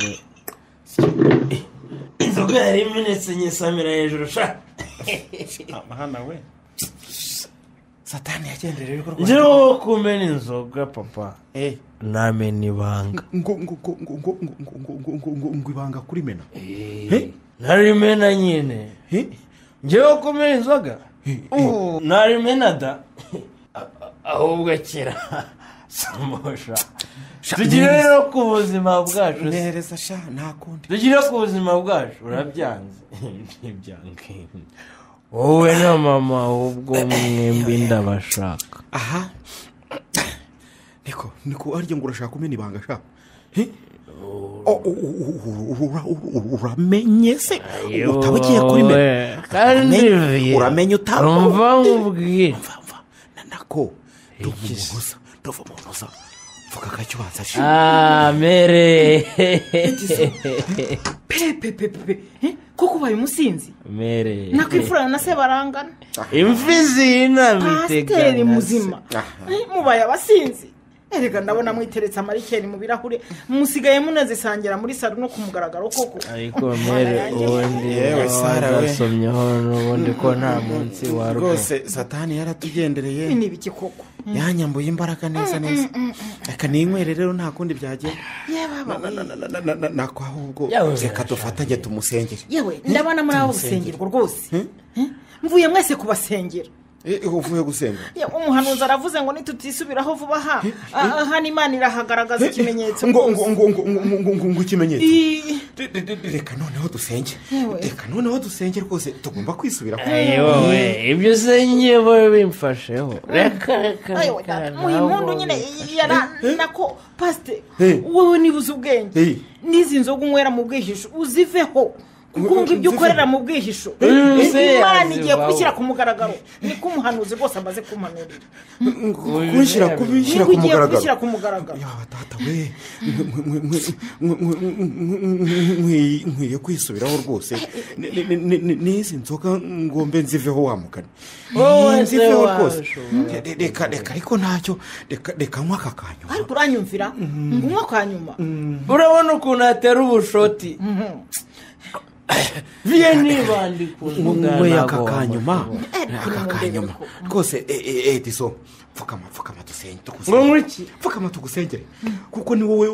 inzoga yari imenetse nyisamira hejuru sha. amahana we satani yagendereye urugo rwanjye. njyewe kumena inzoga papa namena ibanga. ngo ibanga kuri mena. narimena nyine. njyewe kumena inzoga narimena da. ahubwo akira samosha. tugire rero ku buzima bwacu. nereza sha nta kundi. tugire ku buzima bwacu urabyanze. ntibyange wowe na mama ahubwo mwembi ndabashaka. aha niko arya ngo urashaka kumena ibanga sha. uramenye se utabugiye kuri mena. kandi uramenye utabugiye. umva nkubwire nako nduva mu ntuza vuga kacyo ubanza sha. mere pepe koko ubaye umusinzi. mere nakwifurana na se barangana. imfizi y'inabitegana. pasiteri muzima mubaye abasinzi. erega ndabona mwiteretse amarikeri mu birahure musigaye munazisangira muri salo no kumugaragaro koko. ariko mere ubundi yewe sara we wasomyeho n'ubundi ko nta munsi wa rwose satani yaratugendereye. ni biki koko yanyambuye imbaraga neza. reka ninywere rero nta kundi byagenda. nako ahubwo reka dufatanye tumusengere. yewe ndabona muri abo gusengerwa rwose. mvuye mwese kubasengera uvuye gusenga umuhanuzi aravuze ngo nitutisubiraho vuba aha hano imana irahagaragaza ikimenyetso ngo ikimenyetso reka noneho dusenge rwose tugomba kwisubiraho ibyo usengeye bo bimfasheho reka muhimpundu nyine nako pasite wowe nibuze ubwenge n'izi nzoga unywera mu bwihisho uziveho kuko ibyo ukorera mu bwihisho imana igiye kubishyira ku mugaragaro niko umuhanuzi rwose amaze kumanurira kubishyira ku mugaragaro tata we nkwiye kwisubiraho rwose n'izi nzoga ngombe nziveho wamugani nziveho rwose reka ariko ntacyo reka nywa aka kanyuma ariko uranyumvira unywa ka nyuma urabona ukuntu hatera ubushoti viye nibandi kuntu aka kanyuma rwose Edison pfukama tugusengere kuko ni wowe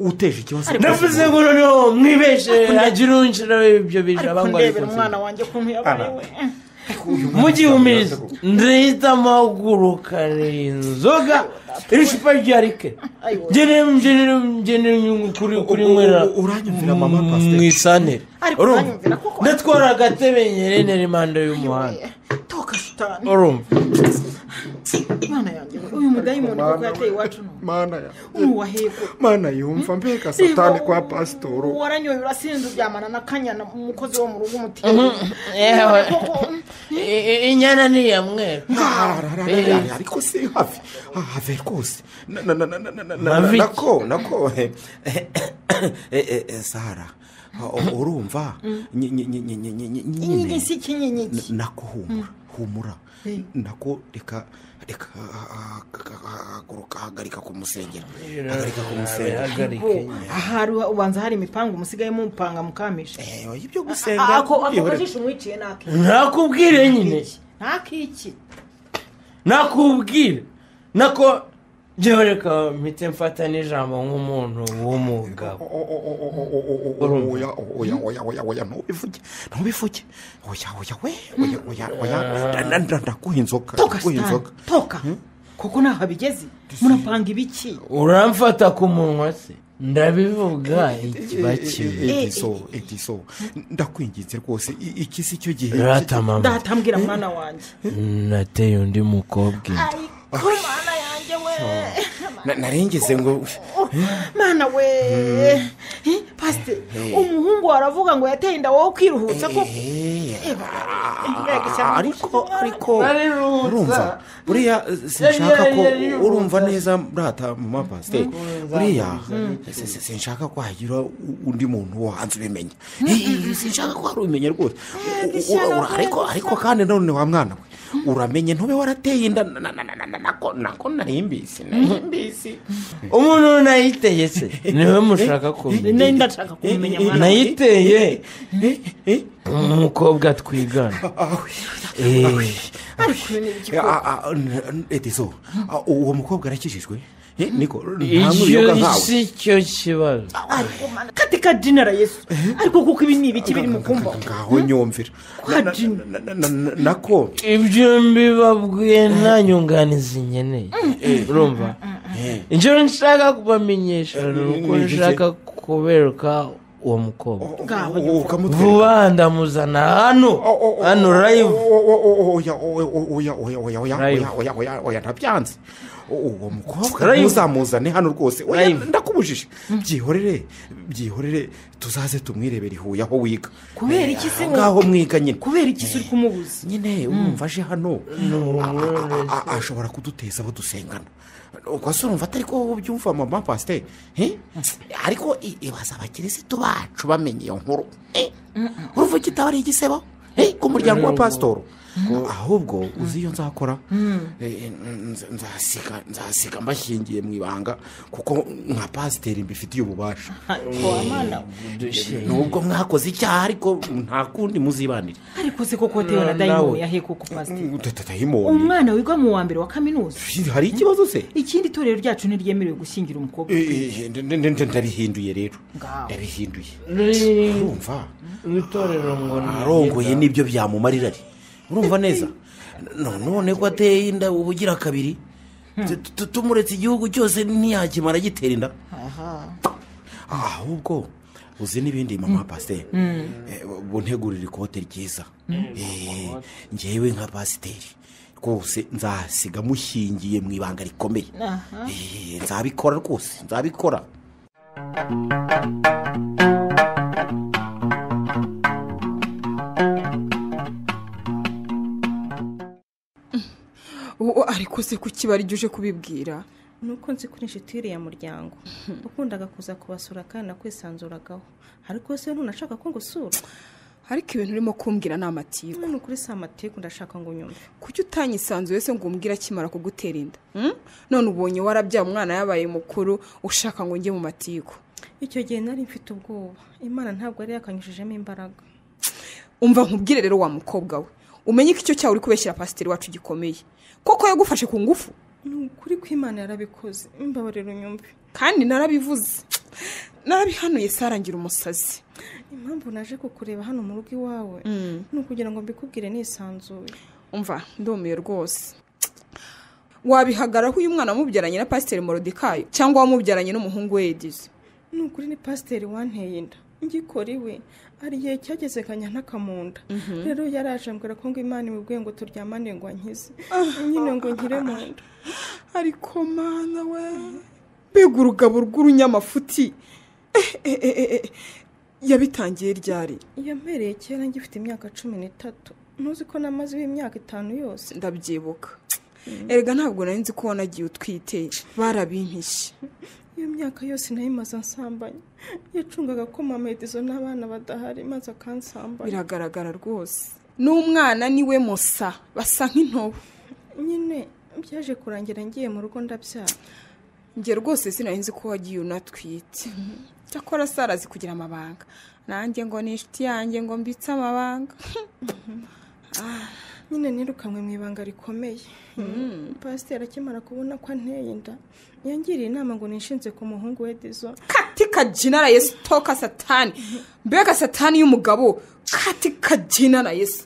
uteje ikibazo ndavuze ngo noneho mwibeshe agira unshira ibyo bije abangwa umwana wanjye kuntu yabarewe mugihumiriza ndahita amagurukana inzoga icupa ryarike ngenera kuri mwera uranyumvira mama pasiteri mu isantere ndatwara agatebe nyerere impande y'umuhanda toka shitani urumva mana yanjye uyu mudayimoni kuko yateye iwacu mana yumva mbega satani kwa pasitoro waranyoye urasinze uryamana na kanyana umukozi wo mu rugo umutima inyana ni iya mwera ariko si hafi rwose nako Sara urumva nyine nako humura nako reka hagarika kumusengera ahari ubanza hari imipango umusigaye mupanga mukamisha ibyo gusenga ako kajisho umwiciye naki nakubwire nyine nakiki nakubwire nako jewe reka mpite mfata n'ijambo nk'umuntu w'umugabo oya ntubivuge oya ndaguha inzoga toka kuko naho abigeze murapanga ibiki uramfata ku munwa se ndabivuga ikiba kibi Ediso ndakwinginze rwose iki si cyo gihe ndatambwira mwana wanjye nateye undi mukobwa mana yanjye we narengeze ngo mana we pasite umuhungu aravuga ngo yateye inda wowe ukiruhutsa ko ariko urumva buriya sinshaka ko urumva neza brata mama pasite buriya sinshaka ko hagira undi muntu wo hanze ubimenya sinshaka ko hari ubimenya rwose ariko kandi none wa mwana we uramenye ntube warateye inda nako narimbisi umuntu nayiteye se niwe mushaka kumenya ndashaka kumenya mwana nayiteye umukobwa twigana Ediso uwo mukobwa arakijijwe niko icyo si cyo kibazo katika jina la Yesu ariko kuko ibi ni ibiki biri mu kumva ngaho nyumvira nako ibyo mbibabwiye nta nyunganizi nkeneye urumva icyo nshaka kubamenyesha ni uko nshaka kubereka uwo mukobwa vuba ndamuzana hano live oya ntabyanze uwo mukobwa ntuzamuzane hano rwose ndakubujije byihorere tuzaze tumwirebere ihuye aho wiga kubera iki se ngaho mwiga nyine kubera iki uri kumubuza nyine urumva aje hano ashobora kuduteza abo dusengana ubwo se urumva atari ko byumva mama pasiteri ariko ibaza abakirisitu bacu bamenye iyo nkuru uruva kitaba ari igisebo ku muryango wa pasitoro ahubwo uzi iyo nzakora nzasiga mbashyingiye mu ibanga kuko nka pasiteri mbifitiye ububasha nubwo mwakoze icyaha ariko nta kundi muzibanire ariko se koko tewe na dayimoni yahe kuko pasiteri dayimoni umwana wiga mu wa mbere wa kaminuza hari ikibazo se ikindi itorero ryacu ntiryemerewe gushyingira umukobwa ndabihinduye rero ndabihinduye urumva itorero ngo arongoye nibyo byamumarira urumva neza none ko ateye inda ubugira kabiri tumuretse igihugu cyose ntiyakimara gitera inda ahubwo uzi n'ibindi mama pasiteri buntegurira ikote ryiza ngewe nka pasiteri rwose nzasiga mushyingiye mu ibanga rikomeye nzabikora rwose nzabikora ariko se kuki bari uje kubibwira nuko nzi kuri inshuti y'iriya muryango ukundaga kuza kubasura kandi nakwisanzuragaho ariko se ntunashaka ko ngusura ariko ibintu urimo kumbwira ni amatiku ni ukuri si amatiku ndashaka ngo unyumve kuki utanyisanzuye se ngo umbwire akimara kugutera inda none ubonye warabyaye umwana yabaye mukuru ushaka ngo njye mu matiku icyo gihe nari mfite ubwoba imana ntabwo yari yakanyujijemo imbaraga umva nkubwire rero wa mukobwa we umenye ko icyo cyawe uri kubeshyira pasiteri wacu gikomeye koko yagufashe ku ngufu ni ukuri ko imana yarabikoze imbabarira unyumve kandi narabivuze narabihanuye sarangira umusazi impamvu naje kukureba hano mu rugo iwawe ni ukugira ngo mbikubwire nisanzuye umva ndumiye rwose wabihagaraho uyu mwana wamubyaranye na pasiteri Morodekayo cyangwa wamubyaranye n'umuhungu we Edizo ni ukuri ni pasiteri wanteye inda ngikora iwe hari igihe cyageze kanyantaka mu nda rero yaraje mbwira ko ngo imana imubwiye ngo turyamane ngo ankize nyine ngo nkire mu nda ariko mana we mbega urugabo rw'urunyamafuti yabitangiye ryari yampereye kera ngifite imyaka 13 ntuzi ko namaze imyaka 5 yose ndabyibuka erega ntabwo nari nzi ko wanagiye utwite barabimpishe iyo myaka yose nayimaze nsambanya yacungaga ko mama Edizo n'abana badahari maze akansambanya biragaragara rwose n'umwana niwe musa basa nk'intobo nyine byaje kurangira ngiye mu rugo ndabyara njye rwose sinari nzi ko wagiye unatwite cyakora sarazi kugira amabanga nanjye ngo ni inshuti yanjye ngo mbitse amabanga nyine nirukanwe mu ibanga rikomeye pasiteri akimara kubona ko anteye inda yangiriye inama ngo nishinze ku muhungu we Edizo katika jina la Yesu toka satani mbega satani y'umugabo katika jina la Yesu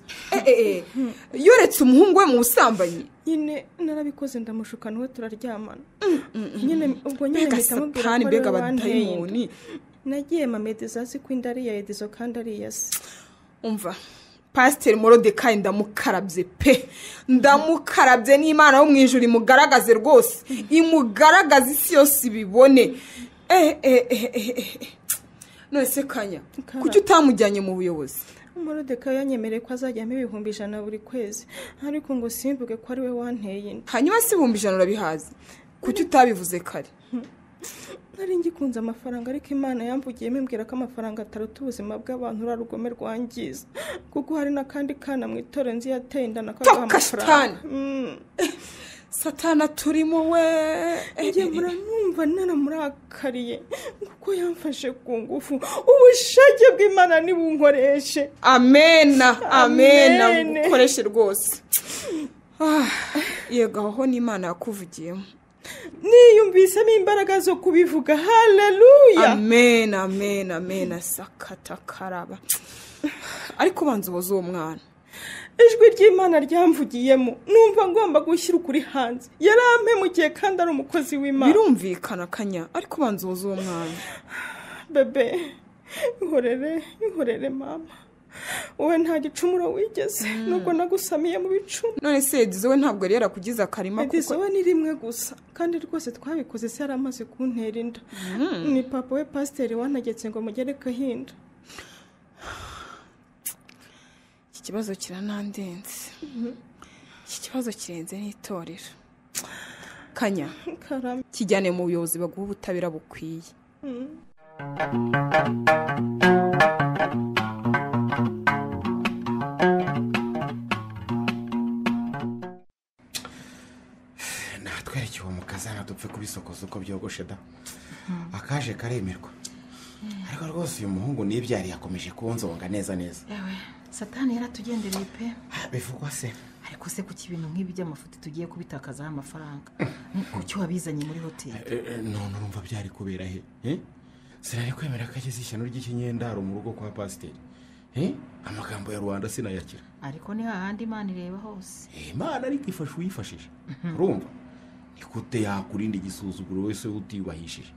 yoretse umuhungu we mu busambanyi nyine narabikoze ndamushukana we turaryamana nyine ubwo nyine mpita mbega abadayimoni nagiye mama Edizo azi ko inda ari iya Edizo kandi ari iya se umva pasiteri Morodekayo ndamukarabye pe ndamukarabye n'imana yo mu ijuru imugaragaze rwose imugaragaze isi yose ibibone none se kanya kuki utamujyanye mu buyobozi Morodekayo yanyemereye ko azajyamo 100,000 buri kwezi ariko ngo simvuge ko ari we wanteye inda hanyuma si 100,000 urabihazi kuki utabivuze kare nari ngikunze amafaranga ariko imana yamvugiyemo imbwira ko amafaranga ataruta ubuzima bw'abantu urarugome rwangiza kuko hari n'akandi kana mu itorero nzi yateye inda nakagaha amafaranga satana turimo we njye muranumva naramurakariye kuko yamfashe ku ngufu ubushake bw'imana nibunkoreshe amena bukoreshe rwose yego aho n'imana yakuvugiyemo niyumvisemo imbaraga zo kubivuga haleluya amena sakata karaba ariko banza uboze uwo mwana ijwi ry'imana ryamvugiyemo numva ngomba gushyira ukuri hanze yarampemukiye kandi ari umukozi w'imana birumvikana kanya ariko banza uboze uwo mwana bebe ihorere mama wowe nta gicumuro wigeze nubwo nagusamiye mu bicumu none se Edizo we ntabwo yari yarakugize akarima kuko Edizo we ni rimwe gusa kandi rwose twabikoze se yaramaze kuntera inda ni papa we pasiteri wanagetse ngo mugere kahinda iki kibazo kiranandenze iki kibazo kirenze n'itorero kanya kijyane mu buyobozi baguha ubutabera bukwiye natwerekeye uwo mukazana dupfe kubisokoza uko byogoshe da akaje karemerwa ariko rwose uyu muhungu n'ibyari yakomeje kunzonga neza yewe satani yaratugendereye pe bivugwa se ariko se kuki ibintu nk'ibi by'amafuti tugiye kubitakazaho amafaranga kuki wabizanye muri hoteli none urumva byari kubera he sinari kwemera ko ageze ishyano ry'ikinyendaro mu rugo kwa pasiteri amagambo ya rubanda sinayakira. ariko ni hahandi imana ireba hose. Imana ariko ifasha uyifashije urumva ni gute yakurinda igisuzuguro wese utiyubahishije.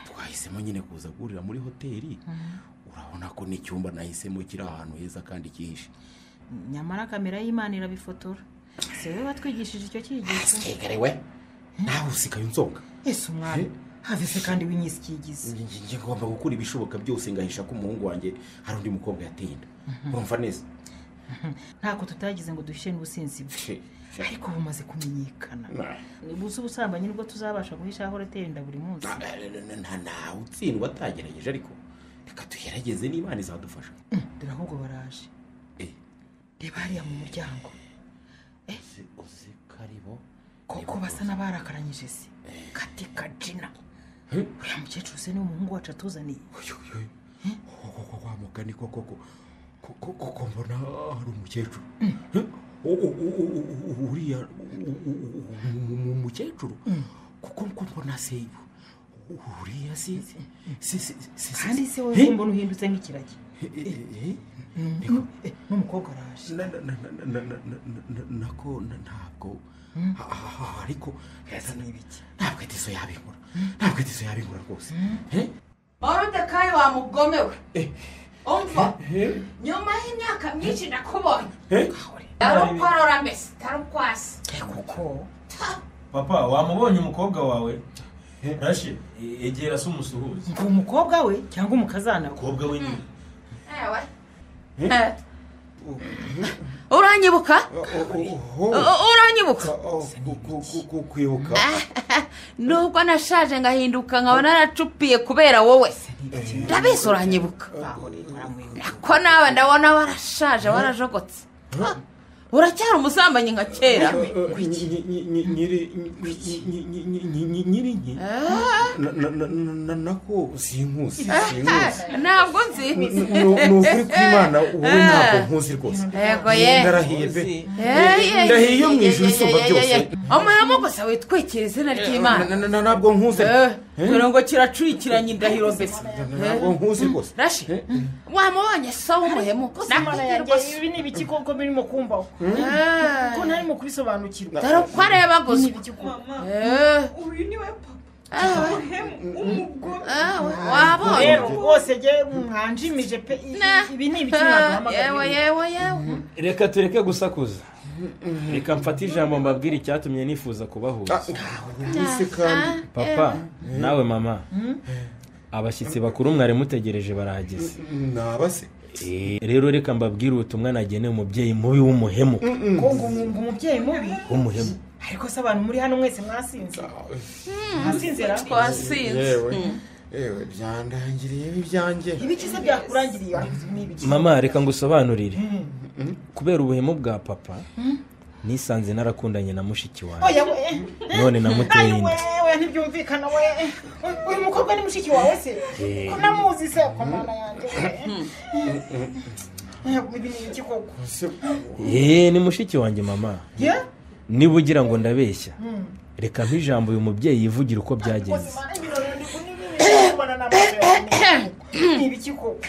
Twahisemo nyine kuza guhurira muri hoteli, urabona ko n'icyumba nahisemo kiri ahantu heza kandi kihishe. Nyamara kamera y'Imana irabifotora. Se we watwigishije icyo cyigisho. Segerewe nawe usikaye unsonga. Ese umwana have se kandi winyise kigize. Ngiye ngomba gukora ibishoboka byose ngahisha ko umuhungu wanjye hari undi mukobwa yatinda. Urumva neza? Ntako tutagize ngo duhishe n'ubusinzi bwe. Ariko bumaze kumenyekana. Nibuze ubusambanyi nibwo tuzabasha guhisha aho retenda buri munsi. Nta utsindwa atagerageje ariko reka tugerageze n'Imana izadufasha. Dore ahubwo baraje. Reba hariya mu muryango. Uzi karibo koko basa n'abarakaranyije se. Kati kajina. Uriya mukecuru se ni umuhungu wacu atuzaniye. Koko wa mugani koko mbona ari umukecuru. Uriya umukecuru kuko mbona se uriya si kandi se wowe mbona uhindutse nk'ikiragi. N'umukobwa araje. Nako ntabwo ariko ntabwo itiso yabinkura rwose. Morodekayi wa mugome we umva nyuma y'imyaka myinshi nakubonye tarukwarora mbese tarukwasi kuko papa wamubonye umukobwa wawe Rashi egera se umusuhuza. Ngo umukobwa we cyangwa umukazana we? Umukobwa we nyine. Uranyibuka? Kwibuka nubwo nashaje ngahinduka nkaba naracupiye kubera wowe ndabizi uranyibuka ko nawe ndabona warashaje warajogotse uracyari umusambanyi nka kera. nyiri nako sinkuzi ntabwo nzi ni ukuri kw'Imana wowe ntabwo nkuzi rwose. Ndarahiye pe ndahiye yo mu ijuru isumba byose. Amahamo gusa witwikira izina ry'Imana. Ntabwo nkuzi dore ngo kiracurikiranye indahiro mbese. Ntabwo nkuzi rwose. Rashi wamubonye so w'umuhemu ibi ni ibiki koko birimo kumbaho ko ntarimo kubisobanukirwa. dore uko areba gusa. uyu ni we papa wabonye rero rwose jye mwanjimije pe ibi ni ibiki mwaduhamagara. yewe Reka tureke gusakuza. Reka mfate ijambo mbabwire icyatumye nifuza kubahuza. Papa nawe mama abashyitsi bakuru mwari mutegereje barahageze. Nabase rero reka mbabwire ubutumwa nageneye umubyeyi mubi w'umuhemu. Ngo umubyeyi mubi w'umuhemu. Ariko se abantu muri hano mwese mwasinze. Mwasinzera? Twasinze. Ewe byandangiriye ibyanjye. Ibiki se byakurangiriye n'ibiki? Mama reka ngusobanurire. Kubera ubuhemu bwa papa nisanze narakundanye na mushiki wawe. Oya we. None namuteye inda. Wewe ntibyumvikana we. Uyu mukobwa ni mushiki wawe se? Ko namuzi se ko mana yanjye. Ibi ni iki koko? Ni mushiki wanjye mama. Niba ugira ngo ndabeshya reka mpijambo uyu mubyeyi yivugira uko byagenze. Ibiki koko?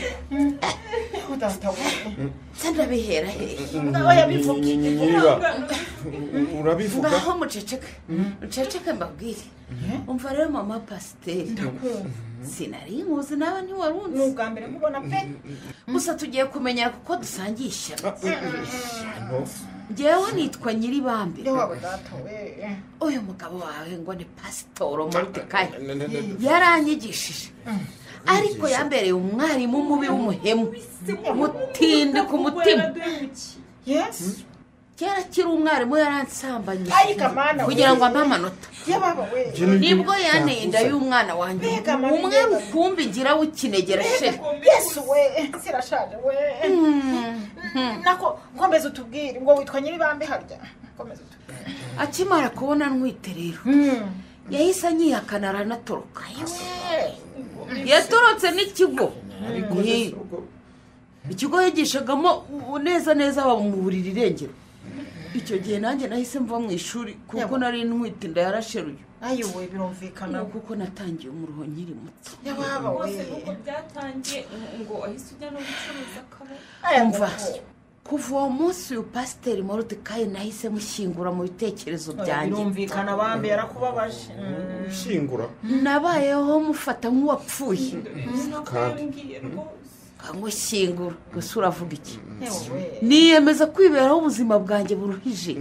Sandra bihera he. Urabivuga? Ngaho muceceke mbabwire. Umva rero mama pasiteri. Sinari nkuzi nawe ntiwarunze. N'ubwa mbere mubona pe. Gusa tugiye kumenyera kuko dusangisha. Njyewe nitwa Nyiribambe. Uyu mugabo wawe ngo ni pasitoro Morodekayi yaranyigishije. Ariko yambereye umwarimu mubi w'umuhemu mutinde ku mutima. Kera kiri umwarimu yaransambanye kugira ngo ampe amanota. Nibwo yanenda y'umwana wanjye umwe rukumbi ngira w'ikinegera sheri. Yesu we sirashaje we. Nako komeza utubwire ngo witwa Nyiribambe harya. Komeza utubwire. Akimara kubona ntwite rero yahise anyihakana aranatoroka. Yatorotse n'ikigo. Ikigo yigishagamo neza bamuburira irengero. Icyo gihe nanjye nahise mva mu ishuri kuko nari ntwite inda yarasheruye. ayowe birumvikana kuko natangiye umuruho nkiri muto yababa we nuko byatangiye ngo ahise ujya no gucuruza akabari umva kuva uwo munsi uyu pasiteri Moridekayi nahise mushyingura mu bitekerezo byanjye birumvikana bambe yarakubabaje shingura nabayeho mufata nk'uwapfuye kandi kamushyingura gusa uravuga iki niyemeza kwiberaho ubuzima bwanjye buruhije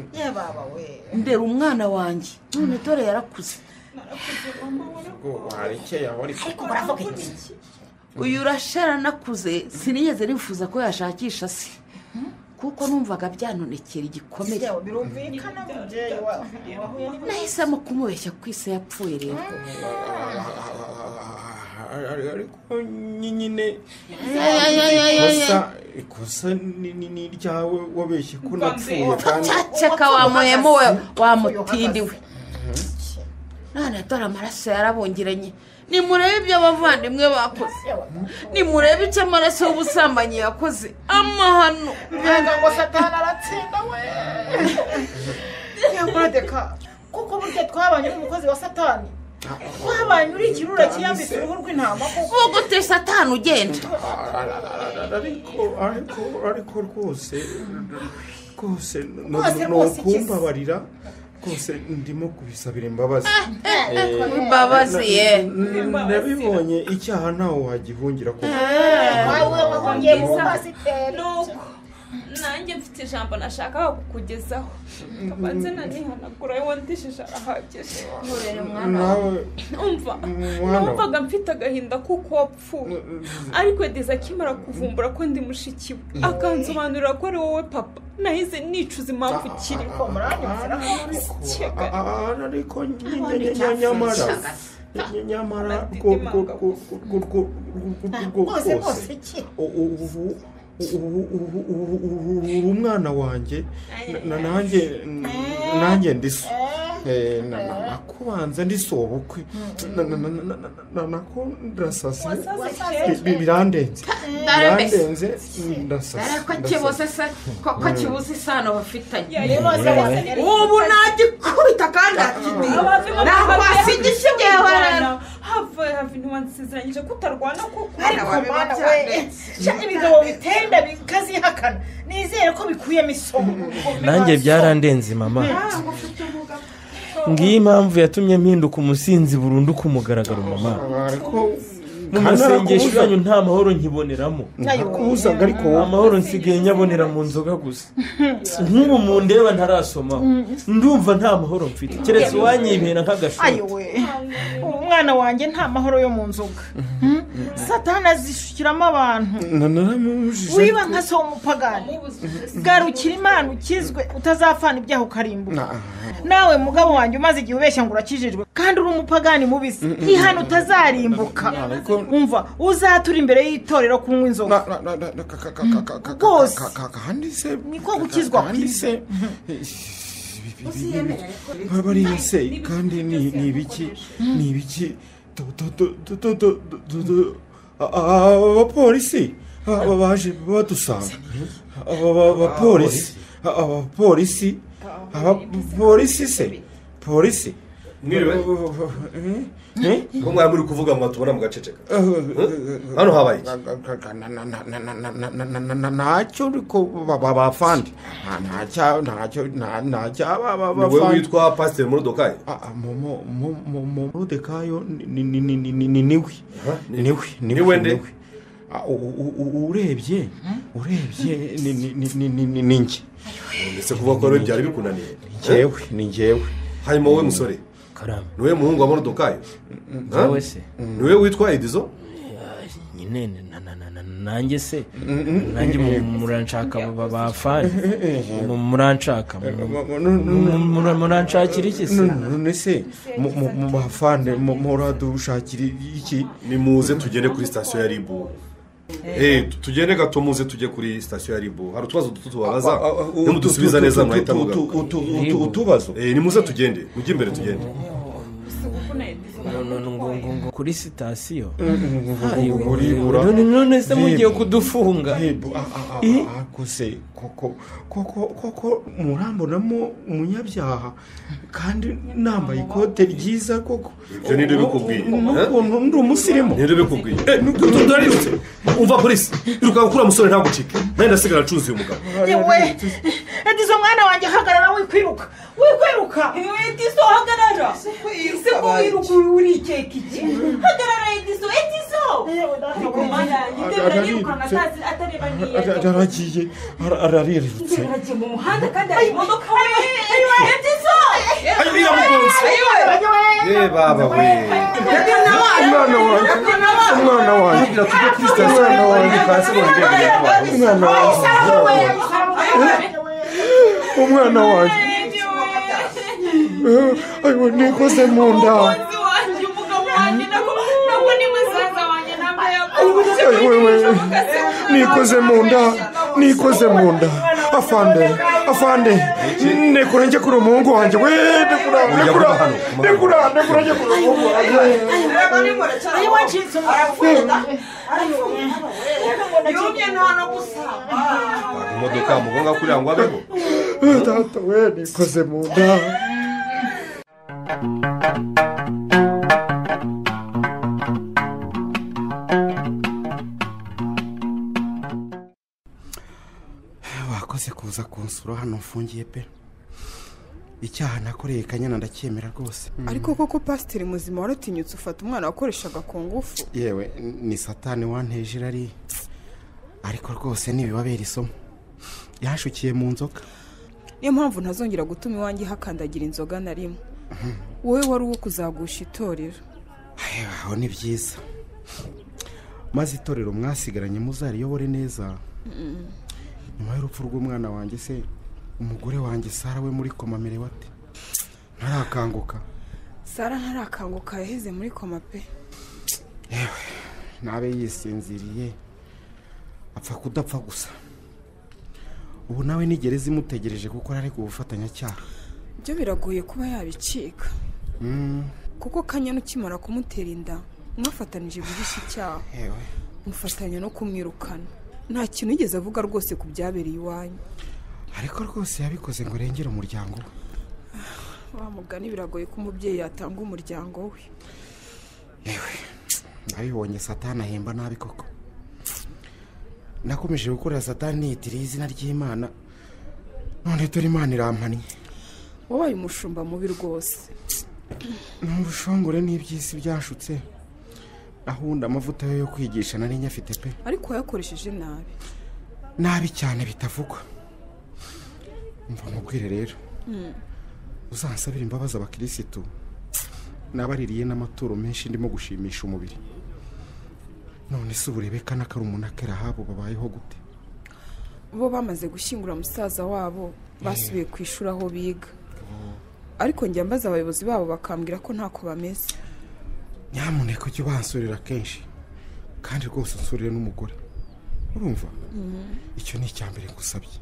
ndera umwana wanjye none dore yarakuze uyu urashara nakuze sinigeze nifuza ko yashakisha se kuko numvaga byanonekera igikomere nahisemo kumubeshya ko ise yapfuye rero ariko nyine ikosa ni ryawe wabeshye ko napfuye kandi caceka wamuhemu we wamutindiwe none dore amaraso yarabongeranye nimurebe ibyo abavandimwe bakoze nimurebe icyo amaraso y'ubusambanyi yakoze amahano mbega ngo satani aratsinda we Moridekayi kuko burya twabanye n'umukozi wa satani twabanye uri ikirura kiyambitse uruhu rw'intama kuko gute satani ugenda ariko rwose nukumbabarira rwose ndimo kubisabira imbabazi imbabazi ye nabibonye icyaha ntawe wagihungira kuko nanjye mfite ijambo nashakaga kukugezaho kabanze nanihanagura iyo wandishije arahagije umva numvaga mfite agahinda kuko wapfuye ariko Ediza akimara kuvumbura ko ndi mushiki we akansobanurira ko ari wowe papa nahise nicuza impamvu ukiriho ariko nyamara rwose umwana wanjye nanjye ndiso nakubanza ndisobukwe nako ndasase birandenze ndasase ko kibuze se ko kibuze isano bafitanye ubu nagikubita kandi ntabwo wasigisha ibyawe have ntiwansezeranyije ko utarwana kuko ariko mwana we ibigabo bitenda bikazihakana nizere ko bikuyemo isomo nanjye byarandenze mama ngiyi impamvu yatumye mpinduka umusinzi burundu ku mugaragaro mama mu masengesho yanyu nta mahoro nkiboneramo nakubuzaga ariko amahoro nsigaye nyabonera mu nzoga gusa nk'ubu mu ndeba ntarasomaho ndumva nta mahoro mfite keretse uwanyibera nk'agashoti umwana wanjye nta mahoro yo mu nzoga satani azishukiramo abantu wiba nka so w'umupagani garukira imana ukizwe utazapfana ibyaha ukarimbuka nawe mugabo wanjye umaze igihe ubeshya ngo urakijijwe kandi uri umupagani mubisi ihana utazarimbuka umva uzatura imbere y'itorero kunywa inzoga rwose niko gukizwa ku isi bariya se kandi ni ibiki abapolisi baje badusanga abapolisi se polisi mwiriwe ko mwari muri kuvuga ngo tubona mugaceceka hano habaye ntacyo ariko babafandi ntacyo ni wowe witwa pasiteri Moridekayi Moridekayi niwe nde urebye ni njye ese kuvuga ko rero byari bikunaniye ni njyewe hanyuma wowe musore niwe muhungu wa Moridekayi niwe witwa Edizo nyine nanjye se nanjye muranshaka bafani muranshaka muranshakira iki se none se mu bafane muradushakira iki nimuze tugende kuri sitasiyo ya ribu tugende gato muze tujye kuri sitasiyo ya ribu hari utubazo duto tubabaza nimudusubiza neza mwahita mugaruka utubazo nimuze tugende mujye imbere tugende kuri sitasiyo none se mugiye kudufunga akose koko murambonamo umunyabyaha kandi nambaye ikote ryiza koko ibyo ninde bikubwiye n'ukuntu ndi umusirimu ninde bikubwiye tudarirutse umva polisi iruka gukura musore ntagucike nawe ndasigara acuruza uyu mugabo yewe Edizo mwana wanjye hagarara wikwiruka Edizo hagarara ese ko wiruka uri keke iki hagarara Edizo aragiye ararirutse aragiye mu muhanda kandi ari imodoka Edizo baba we umwana wanjye tujye kuri sitasiyo kasi umwana wanjye ayo nikoze mu nda nikoze mu nda afande nekura njye kuri umuhungu wanjye we nekura njye kuri umuhungu wanjye imodoka mugonga kugira ngo abeho data we nikoze mu nda wakoze kuza kunsura hano mfungiye pe icyaha nakoreye Kanyana ndacyemera rwose ariko koko pasiteri muzima waratinyutse ufata umwana wakoreshaga ku ngufu yewe ni satani wanteje irari ariko rwose ntibibabera isomo yashukiye mu nzoga niyo mpamvu ntazongera gutuma iwanjye hakandagira inzoga na rimwe wowe wari uwo kuzagusha itorero aho ni byiza maze itorero mwasigaranye muzariyobore neza nyuma y'urupfu rw'umwana wanjye se umugore wanjye Sara we muri koma amerewe ate ntarakanguka Sara ntarakanguka yaheze muri koma pe yewe nabe yisinziriye apfa kudapfa gusa ubu nawe ni gereza imutegereje kuko ari ubufatanyacyaha byo biragoye kuba yabicika kuko Kanyana ukimara kumutera inda mwafatanije guhisha icyaha mufatanya no kumwirukana nta kintu yigeze avuga rwose ku byabereye iwanyu ariko rwose yabikoze ngo rengere umuryango we wa mugani biragoye ko umubyeyi yatanga umuryango we yewe nabibonye satani ahemba nabi koko nakomeje gukorera satani yitiriye izina ry'Imana none dore Imana irampannye wabaye umushumba mubi rwose n'ubushongore n'iby'isi byashutse ahunda amavuta yo kwigisha nari nyafite pe ariko yakoresheje nabi cyane bitavugwa mva mubwire rero uzansabira imbabazi abakirisitu nabaririye n'amaturo menshi ndimo gushimisha umubiri none se uburebeka n'akari umunakera habo babayeho gute bo bamaze gushyingura musaza wabo basubiye ku ishuri aho biga ariko njya mbaza abayobozi babo bakambwira ko ntako bameze nyamuneka ujye ubansurira kenshi kandi rwose unsurire n'umugore urumva icyo ni icya mbere ngusabye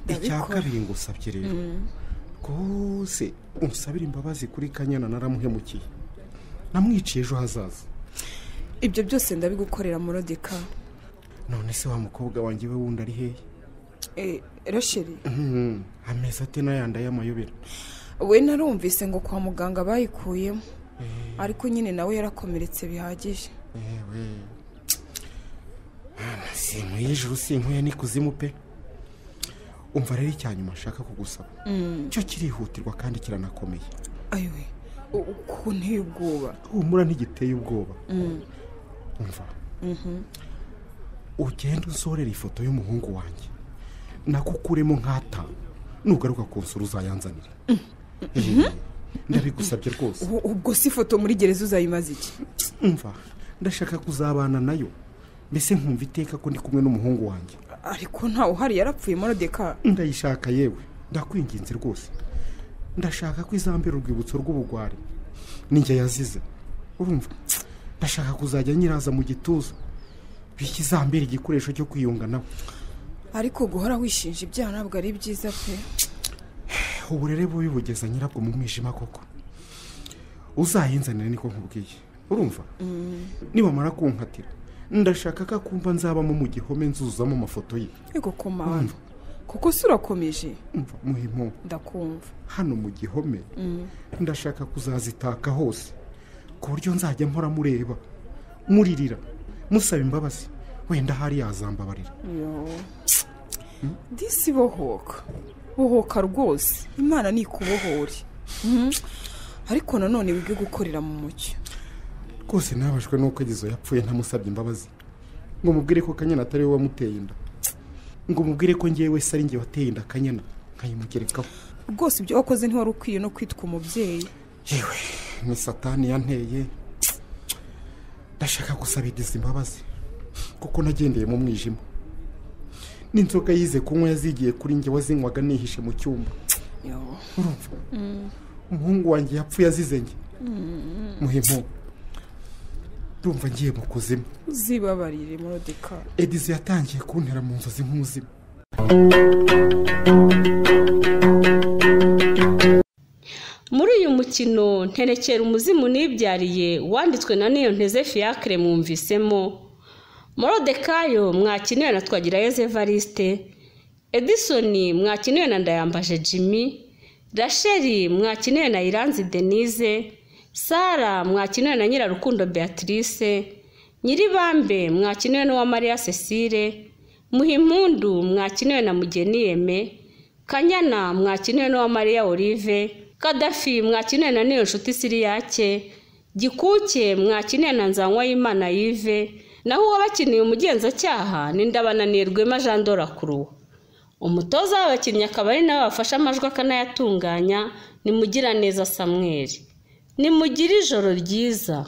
icya kabiri ngusabye rero rwose unsabire imbabazi kuri Kanyana naramuhemukiye namwiciye ejo hazaza ibyo byose ndabigukorera Morodeka none se wa mukobwa wanjye we wundi ari hehe Rasheli ameze ate n'ayandi y'amayobera we narumvise ngo kwa muganga bayikuyemo ariko nyine nawe yarakomeretse bihagije yewe sinkuye ijuru sinkuye n'ikuzimu pe umva rero icyanyuma ashaka kugusaba cyo kirihutirwa kandi kiranakomeye ayiwe uko nteye ubwoba humura ntigiteye ubwoba umva ugenda usorera ifoto y'umuhungu wanjye nakukuremo nk'atanu nugaruka kunsura uzayanzanira ndabigusabye rwose ubwo si ifoto muri gereza uzayimaze iki umva ndashaka kuzabana nayo mbese nkumva iteka ko ndi kumwe n'umuhungu wanjye ariko ntawe uhari yarapfuye Morodeka ndayishaka yewe ndakwinginze rwose ndashaka ko izambera urwibutso rw'ubugwari ninjye yazize urumva ndashaka kuzajya nyiraza mu gituza bikizambera igikoresho cyo kwiyunga nawe ariko guhora wishinja ibyaha ntabwo ari byiza pe uburere bubi bugeza nyirabwo mu mwijima koko uzayinzanire niko nkubwiye urumva nibamara kunkatira ndashaka ko akumva nzabamo mu gihome nzuzamo amafoto ye. Ego komanda kuko si urakomeje. Muhimo ndakumva hano mu gihome ndashaka kuzazitaka hose ku buryo nzajya mpora mureba muririra musaba imbabazi wenda hari yazambabarira. disi bohoka rwose imana ni ikubohore. ariko nanone wige gukorera mu mucyo. rwose nabashwe nuko Edizo yapfuye ntamusabye imbabazi ngo mubwire ko Kanyana atari we wamuteye inda, ngo mubwire ko ngewe se ari nge wateye inda Kanyana nkayimugerekaho. rwose ibyo wakoze ntiwari ukwiye no kwitwa umubyeyi. yewe ni satani yanteye. ndashaka gusaba Edizo imbabazi kuko nagendeye mu mwijima n'inzoga yize kunywa yazigiye kuri nge wazinywaga nihishe mu cyumba. urumva umuhungu wanjye yapfuye azize nge. Muhimo ndumva ngiye mu kuzimu. zibabarire Morodeka. Edizo yatangiye kuntera mu nzozi nk'umuzimu. muri uyu mukino nterekera umuzimu nibyariye wanditswe na Niyonteze Fiacre mwumvisemo Morodekayo mwakiniwe na Twagirayezu Evariste, Edison mwakiniwe na Ndayambaje Jimmy, Rachel mwakiniwe na Iranzi Denise, Sara mwakiniwe na Nyirarukundo Beatrice, Nyiribambe mwakiniwe na Maria Cecile, Muhimpundu mwakiniwe na Mugeni Aime, Kanyana mwakiniwe na Maria Olive, Kadafi mwakiniwe na Niyonshuti Siriyake, Gikuke mwakiniwe na Nzanywayimana Yves, naho uwabakiniye umugenzacyaha ni Ndabananirwema Jean Dorakuru. umutoza w'abakinnyi akaba ari nawe wafashe amajwi akanayatunganya ni Mugiraneza Samuel. Ni mugire ijoro ryiza.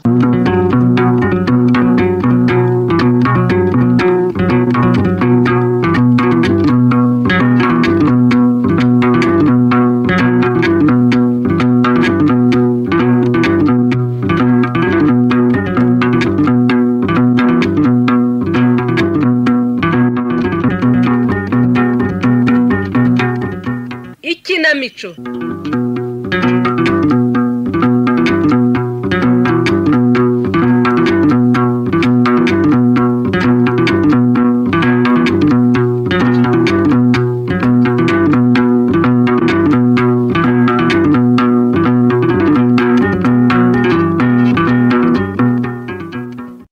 Ikinamico.